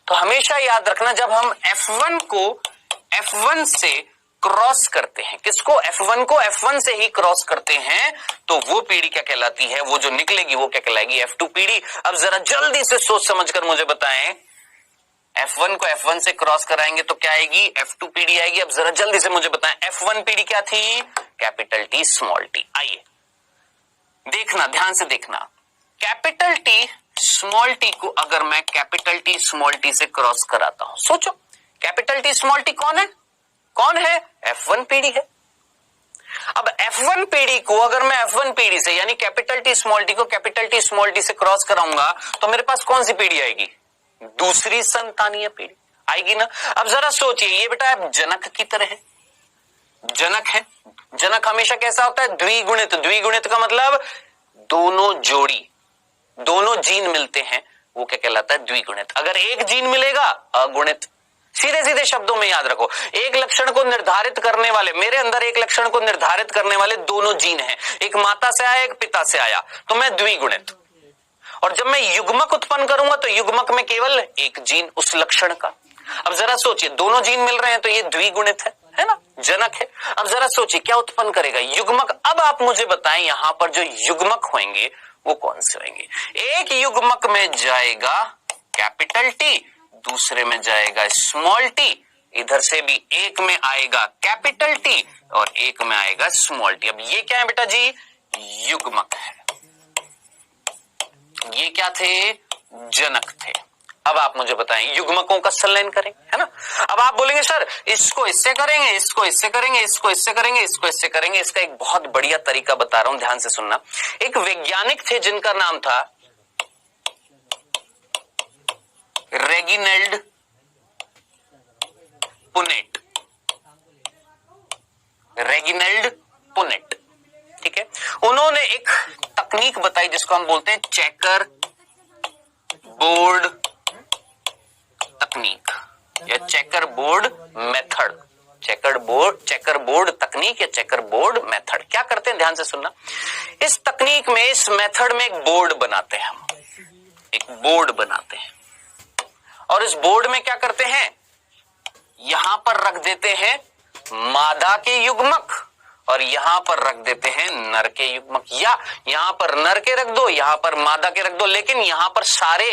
तो हमेशा याद रखना, जब हम F1 को F1 से क्रॉस करते हैं, किसको, F1 को F1 से ही क्रॉस करते हैं, तो वो पीढ़ी क्या कहलाती है, वो जो निकलेगी वो क्या कहलाएगी, F2 पीढ़ी। अब जरा जल्दी से सोच समझकर मुझे बताएं, F1 को F1 से क्रॉस कराएंगे तो क्या आएगी, F2 पीढ़ी आएगी। अब जरा जल्दी से मुझे बताएं, F1 पीढ़ी क्या थी, कैपिटल टी स्मॉल टी। आइए देखना, ध्यान से देखना, कैपिटल टी स्मॉल टी को अगर मैं कैपिटल टी स्मॉल टी से क्रॉस कराता हूं, सोचो कैपिटल टी स्मॉल टी कौन है, कौन है, F1 पीढ़ी है। अब F1 पीढ़ी को अगर मैं F1 पीढ़ी से यानी कैपिटल टी स्मॉल टी को कैपिटल टी स्मॉल टी से क्रॉस कराऊंगा तो मेरे पास कौन सी पीढ़ी आएगी, दूसरी संतानीय पीढ़ी आएगी ना। अब जरा सोचिए, ये बेटा जनक की तरह है, जनक है, जनक हमेशा कैसा होता है, द्विगुणित। द्विगुणित का मतलब दोनों जोड़ी, दोनों जीन मिलते हैं, वो क्या कहलाता है, द्विगुणित। अगर एक जीन मिलेगा, अगुणित। सीधे सीधे शब्दों में याद रखो, एक लक्षण को निर्धारित करने वाले, मेरे अंदर एक लक्षण को निर्धारित करने वाले दोनों जीन हैं, एक माता से आया, एक पिता से आया, तो मैं द्विगुणित। और जब मैं युग्मक उत्पन्न करूंगा तो युग्मक में केवल एक जीन उस लक्षण का। अब जरा सोचिए, दोनों जीन मिल रहे हैं तो ये द्विगुणित है ना, जनक है। अब जरा सोचिए क्या उत्पन्न करेगा, युग्मक। अब आप मुझे बताएं, यहां पर जो युग्मक होंगे वो कौन से होंगे, एक युग्मक में जाएगा कैपिटल टी, दूसरे में जाएगा स्मॉल टी, इधर से भी एक में आएगा कैपिटल टी और एक में आएगा स्मॉल टी। अब ये क्या है बेटा जी, युग्मक है, ये क्या थे, जनक थे। अब आप मुझे बताएं, युग्मकों का संलयन करेंगे, है ना। अब आप बोलेंगे सर इसको इससे करेंगे, इसको इससे करेंगे, इसको इससे करेंगे, इसको इससे करेंगे। इसका एक बहुत बढ़िया तरीका बता रहा हूं, ध्यान से सुनना। एक वैज्ञानिक थे जिनका नाम था रेगिनल्ड पुनेट, रेगिनल्ड पुनेट, ठीक है। उन्होंने एक तकनीक बताई जिसको हम बोलते हैं चेकर बोर्ड तकनीक या checker board method, checker board तकनीक या चेकर बोर्ड मेथड। क्या करते हैं, ध्यान से सुनना। इस तकनीक में, इस मेथड में एक बोर्ड बनाते हैं, हम एक बोर्ड बनाते हैं और इस बोर्ड में क्या करते हैं, यहां पर रख देते हैं मादा के युग्मक और यहां पर रख देते हैं नर के युग्मक, या यहां पर नर के रख दो, यहां पर मादा के रख दो, लेकिन यहां पर सारे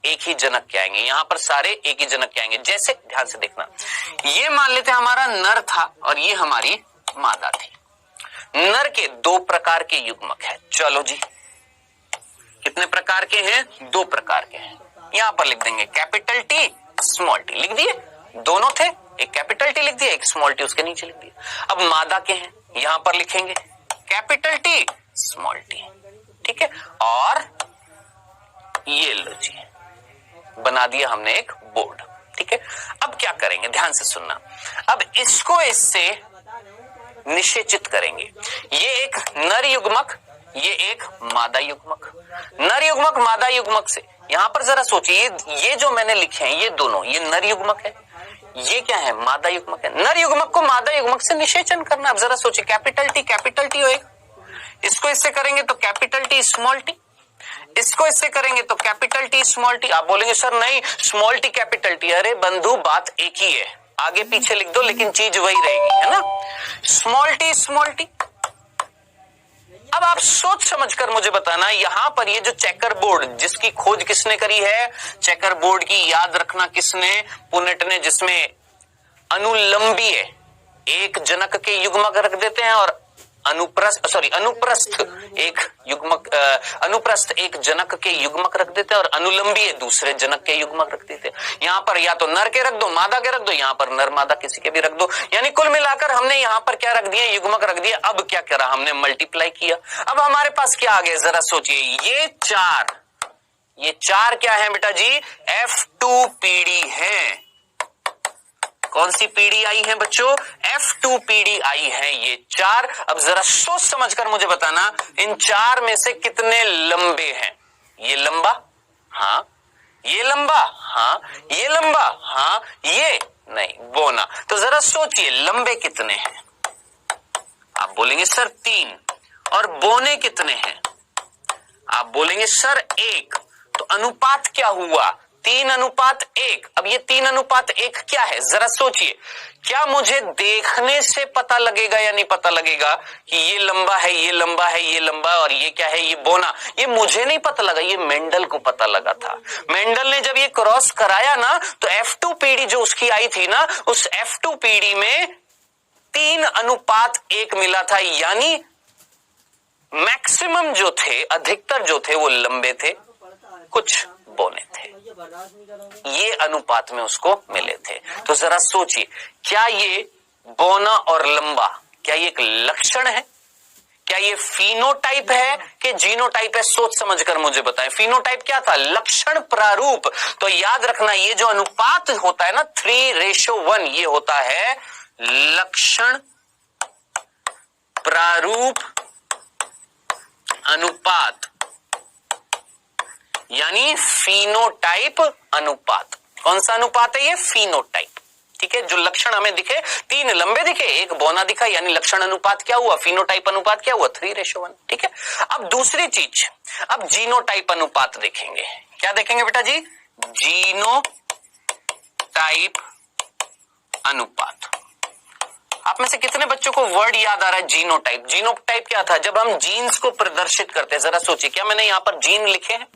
एक ही जनक के आएंगे, यहां पर सारे एक ही जनक के आएंगे। जैसे ध्यान से देखना, ये मान लेते हैं हमारा नर था और ये हमारी मादा थी। नर के दो प्रकार के युग्मक है, चलो जी कितने प्रकार के हैं, दो प्रकार के हैं। यहां पर लिख देंगे कैपिटल टी स्मॉल टी, लिख दिए, दोनों थे, एक कैपिटल टी लिख दिया, एक स्मॉल टी उसके नीचे लिख दिया। अब मादा के हैं, यहां पर लिखेंगे कैपिटल टी स्मॉल टी, ठीक है। और ये लो जी, बना दिया हमने एक बोर्ड, ठीक है। अब क्या करेंगे, ध्यान से सुनना। अब इसको इससे निषेचित करेंगे, ये एक नर युग्मक, ये एक मादा युग्मक। नर युग्मक मादा युग्मक से, यहां पर जरा सोचिए, ये जो मैंने लिखे हैं ये दोनों, ये नर युग्मक है, ये क्या है, मादा युग्मक है। नर युग्मक को मादा युग्मक से निषेचन करना। अब जरा सोचिए, कैपिटल टी होएगा, इसको इससे करेंगे तो कैपिटल टी स्मॉल टी, इसको इससे करेंगे तो कैपिटल टी स्मॉल टी। आप बोलेंगे सर नहीं स्मॉल टी कैपिटल टी, अरे बंधु बात एक ही है, आगे पीछे लिख दो लेकिन चीज वही रहेगी, है ना। Small T small T. अब आप सोच समझकर मुझे बताना, यहां पर ये जो चेकर बोर्ड जिसकी खोज किसने करी है, चेकर बोर्ड की याद रखना किसने, पुनेट ने, जिसमें अनुलंबीय एक जनक के युग्मक रख देते हैं और अनुप्रस्थ एक युग्मक, अनुप्रस्थ एक जनक के युग्मक रख देते हैं और अनुलंबीय दूसरे जनक के युग्मक रख देते हैं। यहां पर या तो नर के रख दो, मादा के रख दो, यहां पर नर मादा किसी के भी रख दो, यानी कुल मिलाकर हमने यहां पर क्या रख दिया, युग्मक रख दिया। अब क्या करा हमने, मल्टीप्लाई किया। अब हमारे पास क्या आ गया, जरा सोचिए, ये चार क्या है बेटा जी, F2 पीढ़ी है। कौन सी पीढ़ी आई है बच्चों, F2 पीढ़ी आई है ये चार। अब जरा सोच समझकर मुझे बताना, इन चार में से कितने लंबे हैं। ये लंबा, हाँ, ये लंबा, हाँ, ये लंबा, हाँ, ये नहीं, बोना। तो जरा सोचिए लंबे कितने हैं। आप बोलेंगे सर 3, और बोने कितने हैं, आप बोलेंगे सर 1। तो अनुपात क्या हुआ, 3:1। अब ये 3:1 क्या है, जरा सोचिए, क्या मुझे देखने से पता लगेगा या नहीं पता लगेगा कि ये लंबा है, ये लंबा है, ये लंबा, और ये क्या है, ये बोना। ये मुझे नहीं पता लगा, ये मेंडल को पता लगा था। मेंडल ने जब ये क्रॉस कराया ना, तो F2 पीढ़ी जो उसकी आई थी ना, उस F2 पीढ़ी में 3:1 मिला था, यानी मैक्सिमम जो थे, अधिकतर जो थे वो लंबे थे, कुछ बोने थे, ये अनुपात में उसको मिले थे। तो जरा सोचिए, क्या ये बोना और लंबा, क्या ये एक लक्षण है, क्या ये फिनोटाइप है कि जीनोटाइप है, सोच समझकर मुझे बताएं। फिनोटाइप क्या था, लक्षण प्रारूप। तो याद रखना, ये जो अनुपात होता है ना 3:1, ये होता है लक्षण प्रारूप अनुपात, यानी फिनोटाइप अनुपात। कौन सा अनुपात है ये, फिनोटाइप। ठीक है, जो लक्षण हमें दिखे, 3 लंबे दिखे, 1 बोना दिखा, यानी लक्षण अनुपात क्या हुआ, फिनोटाइप अनुपात क्या हुआ, 3:1। ठीक है, अब दूसरी चीज, अब जीनोटाइप अनुपात देखेंगे। क्या देखेंगे बेटा जी, जीनोटाइप अनुपात। आप में से कितने बच्चों को वर्ड याद आ रहा है, जीनोटाइप। जीनोटाइप क्या था, जब हम जीन्स को प्रदर्शित करते हैं। जरा सोचिए, क्या मैंने यहां पर जीन लिखे हैं।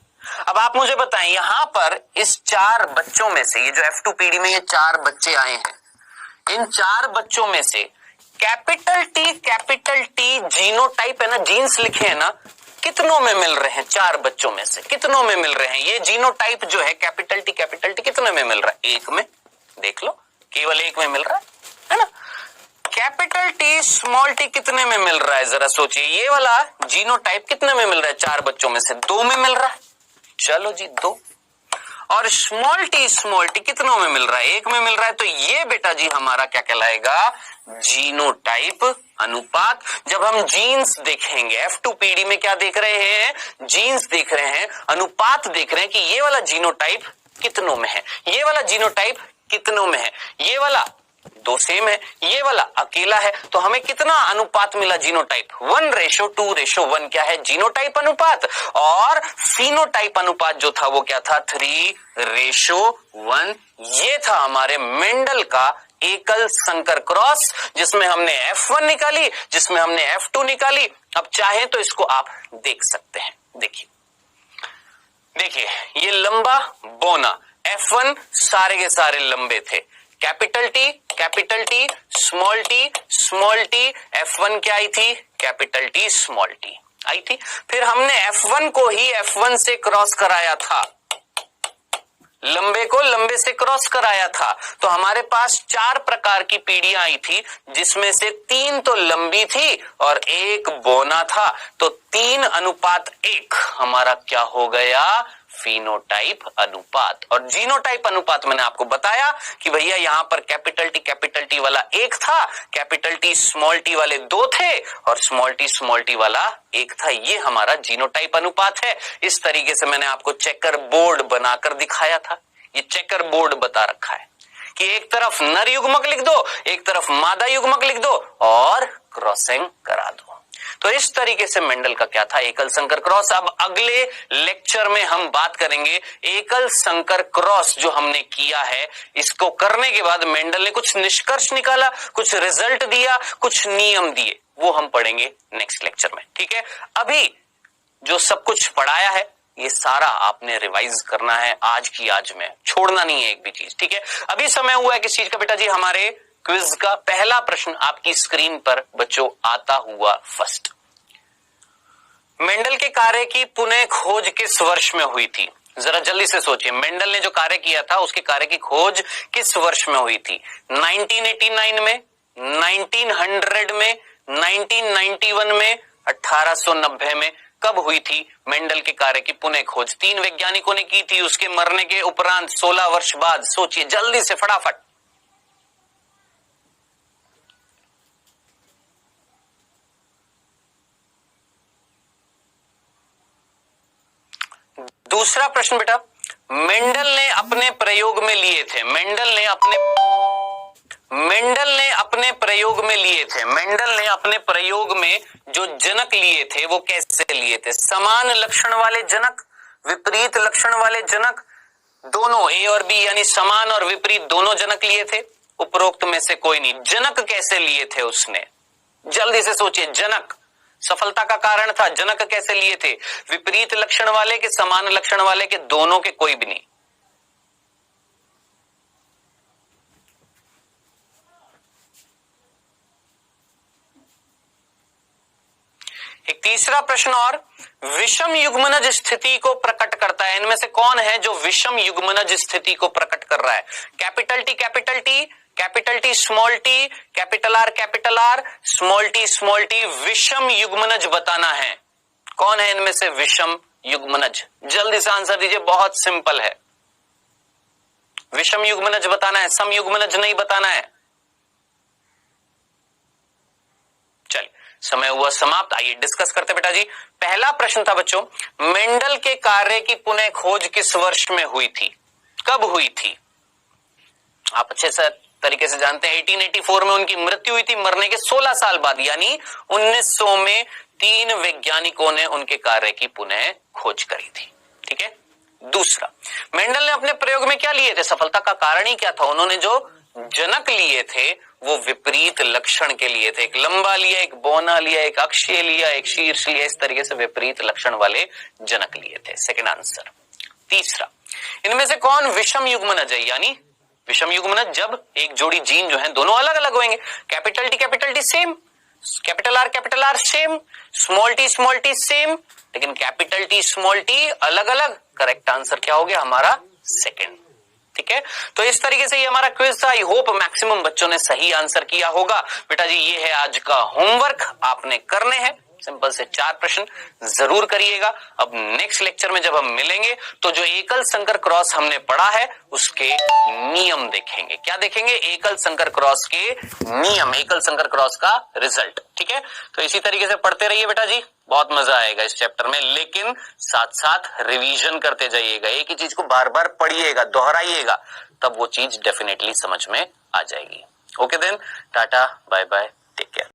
अब आप मुझे बताएं, यहां पर इस 4 बच्चों में से, ये जो F2 पीढ़ी में ये 4 बच्चे आए हैं, इन 4 बच्चों में से कैपिटल टी जीनोटाइप है ना, जीन्स लिखे हैं ना, कितनों में मिल रहे हैं, 4 बच्चों में से कितनों में मिल रहे हैं ये जीनोटाइप जो है, कैपिटल टी कितने में मिल रहा है, 1 में। देख लो, केवल 1 में मिल रहा है ना। कैपिटल टी स्मॉल टी कितने में मिल रहा है, जरा सोचिए, ये वाला जीनोटाइप कितने में मिल रहा है, 4 बच्चों में से 2 में मिल रहा है। चलो जी 2, और स्मॉल टी कितनों में मिल रहा है, 1 में मिल रहा है। तो ये बेटा जी हमारा क्या कहलाएगा, जीनोटाइप अनुपात। जब हम जीन्स देखेंगे, F2 पीढ़ी में क्या देख रहे हैं, जीन्स देख रहे हैं, अनुपात देख रहे हैं कि ये वाला जीनोटाइप कितनों में है, ये वाला जीनोटाइप कितनों में है, ये वाला 2 सेम है, ये वाला अकेला है। तो हमें कितना अनुपात मिला जीनोटाइप, 1:2:1 क्या है, जीनोटाइप अनुपात। और फिनोटाइप अनुपात जो था वो क्या था, 3:1। ये था हमारे मेंडल का एकल संकर क्रॉस, जिसमें हमने F1 निकाली, जिसमें हमने F2 निकाली। अब चाहे तो इसको आप देख सकते हैं। देखिए ये लंबा बोना, F1 सारे के सारे लंबे थे, capital T small T, F1 क्या आई थी, capital T small T I थी। फिर हमने F1 को ही F1 से क्रॉस कराया था, लंबे को लंबे से क्रॉस कराया था। तो हमारे पास 4 प्रकार की पीढ़ियां आई थी, जिसमें से 3 तो लंबी थी और 1 बोना था। तो 3:1 हमारा क्या हो गया, फिनोटाइप अनुपात। और जीनोटाइप अनुपात मैंने आपको बताया कि भैया यहां पर कैपिटल टी वाला 1 था, कैपिटल टी स्मॉल टी वाले 2 थे, और स्मॉल टी वाला 1 था। ये हमारा जीनोटाइप अनुपात है। इस तरीके से मैंने आपको चेकर बोर्ड बनाकर दिखाया था। ये चेकर बोर्ड बता रखा है कि एक तरफ नर युग्मक लिख दो, एक तरफ मादा युग्मक लिख दो और क्रॉसिंग करा दो। तो तो इस तरीके से मेंडल का क्या था, एकल संकर क्रॉस। अब अगले लेक्चर में हम बात करेंगे एकल संकर क्रॉस जो हमने किया है, इसको करने के बाद मेंडल ने कुछ निष्कर्ष निकाला, कुछ रिजल्ट दिया, कुछ नियम दिए, वो हम पढ़ेंगे नेक्स्ट लेक्चर में। ठीक है, अभी जो सब कुछ पढ़ाया है ये सारा आपने रिवाइज करना है आज की आज में, छोड़ना नहीं है एक भी चीज। ठीक है, अभी समय हुआ है किस चीज का बेटा जी, हमारे क्विज का पहला प्रश्न आपकी स्क्रीन पर बच्चों आता हुआ फर्स्ट। मेंडल के कार्य की पुनः खोज किस वर्ष में हुई थी? जरा जल्दी से सोचिए, मेंडल ने जो कार्य किया था उसके कार्य की खोज किस वर्ष में हुई थी? 1989 में, 1900 में, 1991 में, 1890 में? कब हुई थी मेंडल के कार्य की पुनः खोज? 3 वैज्ञानिकों ने की थी, उसके मरने के उपरांत 16 वर्ष बाद। सोचिए जल्दी से फटाफट। दूसरा प्रश्न बेटा, मेंडल ने अपने प्रयोग में लिए थे, मेंडल ने अपने प्रयोग में जो जनक लिए थे वो कैसे लिए थे? समान लक्षण वाले जनक, विपरीत लक्षण वाले जनक, दोनों ए और बी यानी समान और विपरीत दोनों जनक लिए थे? उपरोक्त में से कोई नहीं। जनक कैसे लिए थे उसने? जल्दी से सोचिए, जनक सफलता का कारण था, जनक कैसे लिए थे? विपरीत लक्षण वाले के, समान लक्षण वाले के, दोनों के, कोई भी नहीं। एक तीसरा प्रश्न और, विषम युग्मनज स्थिति को प्रकट करता है, इनमें से कौन है जो विषम युग्मनज स्थिति को प्रकट कर रहा है? Capital T, capital T, capital T small T, capital R small T, विषम युग्मनज बताना है। कौन है इनमें से विषम युग्मनज? जल्दी से आंसर दीजिए, बहुत सिंपल है। विषम युग्मनज बताना है, सम युग्मनज नहीं बताना है। चलिए समय हुआ समाप्त, आइए डिस्कस करते बेटा जी। पहला प्रश्न था बच्चों, मेंडल के कार्य की पुनः खोज किस वर्ष में हुई थी? कब हुई थी? आप अच्छे से तरीके से जानते हैं 1884 में उनकी मृत्यु हुई थी, मरने के 16 साल बाद यानी 1900 में 3 वैज्ञानिकों ने उनके कार्य की पुनः खोज करी थी। ठीक है, दूसरा, मेंडल ने अपने प्रयोग में क्या लिए थे? सफलता का कारण ही क्या था? उन्होंने जो जनक लिए थे वो विपरीत लक्षण के लिए थे। एक लंबा लिया, एक बौना लिया, एक अक्षीय लिया, एक शीर्ष लिया, इस तरीके से विपरीत लक्षण वाले जनक लिए थे। Second answer. तीसरा, इनमें से कौन विषम युग्मनज है? यानी विषम युग्मनज जब एक जोड़ी जीन जो है दोनों अलग अलग होंगे। Capital T same, capital R same, small T same, लेकिन कैपिटल टी स्मॉल टी अलग अलग। करेक्ट आंसर क्या हो गया हमारा? सेकंड। ठीक है, तो इस तरीके से ये हमारा क्विज था। आई होप मैक्सिमम बच्चों ने सही आंसर किया होगा। बेटा जी ये है आज का होमवर्क, आपने करने हैं सिंपल से 4 प्रश्न, जरूर करिएगा। अब नेक्स्ट लेक्चर में जब हम मिलेंगे तो जो एकल संकर क्रॉस हमने पढ़ा है उसके नियम देखेंगे। क्या देखेंगे? एकल संकर क्रॉस के नियम, एकल संकर क्रॉस का रिजल्ट। ठीक है, तो इसी तरीके से पढ़ते रहिए बेटा जी, बहुत मजा आएगा इस चैप्टर में, लेकिन साथ साथ रिवीजन करते जाइएगा। एक ही चीज को बार बार पढ़िएगा, दोहराइएगा, तब वो चीज डेफिनेटली समझ में आ जाएगी। Okay then, tata bye bye, take care.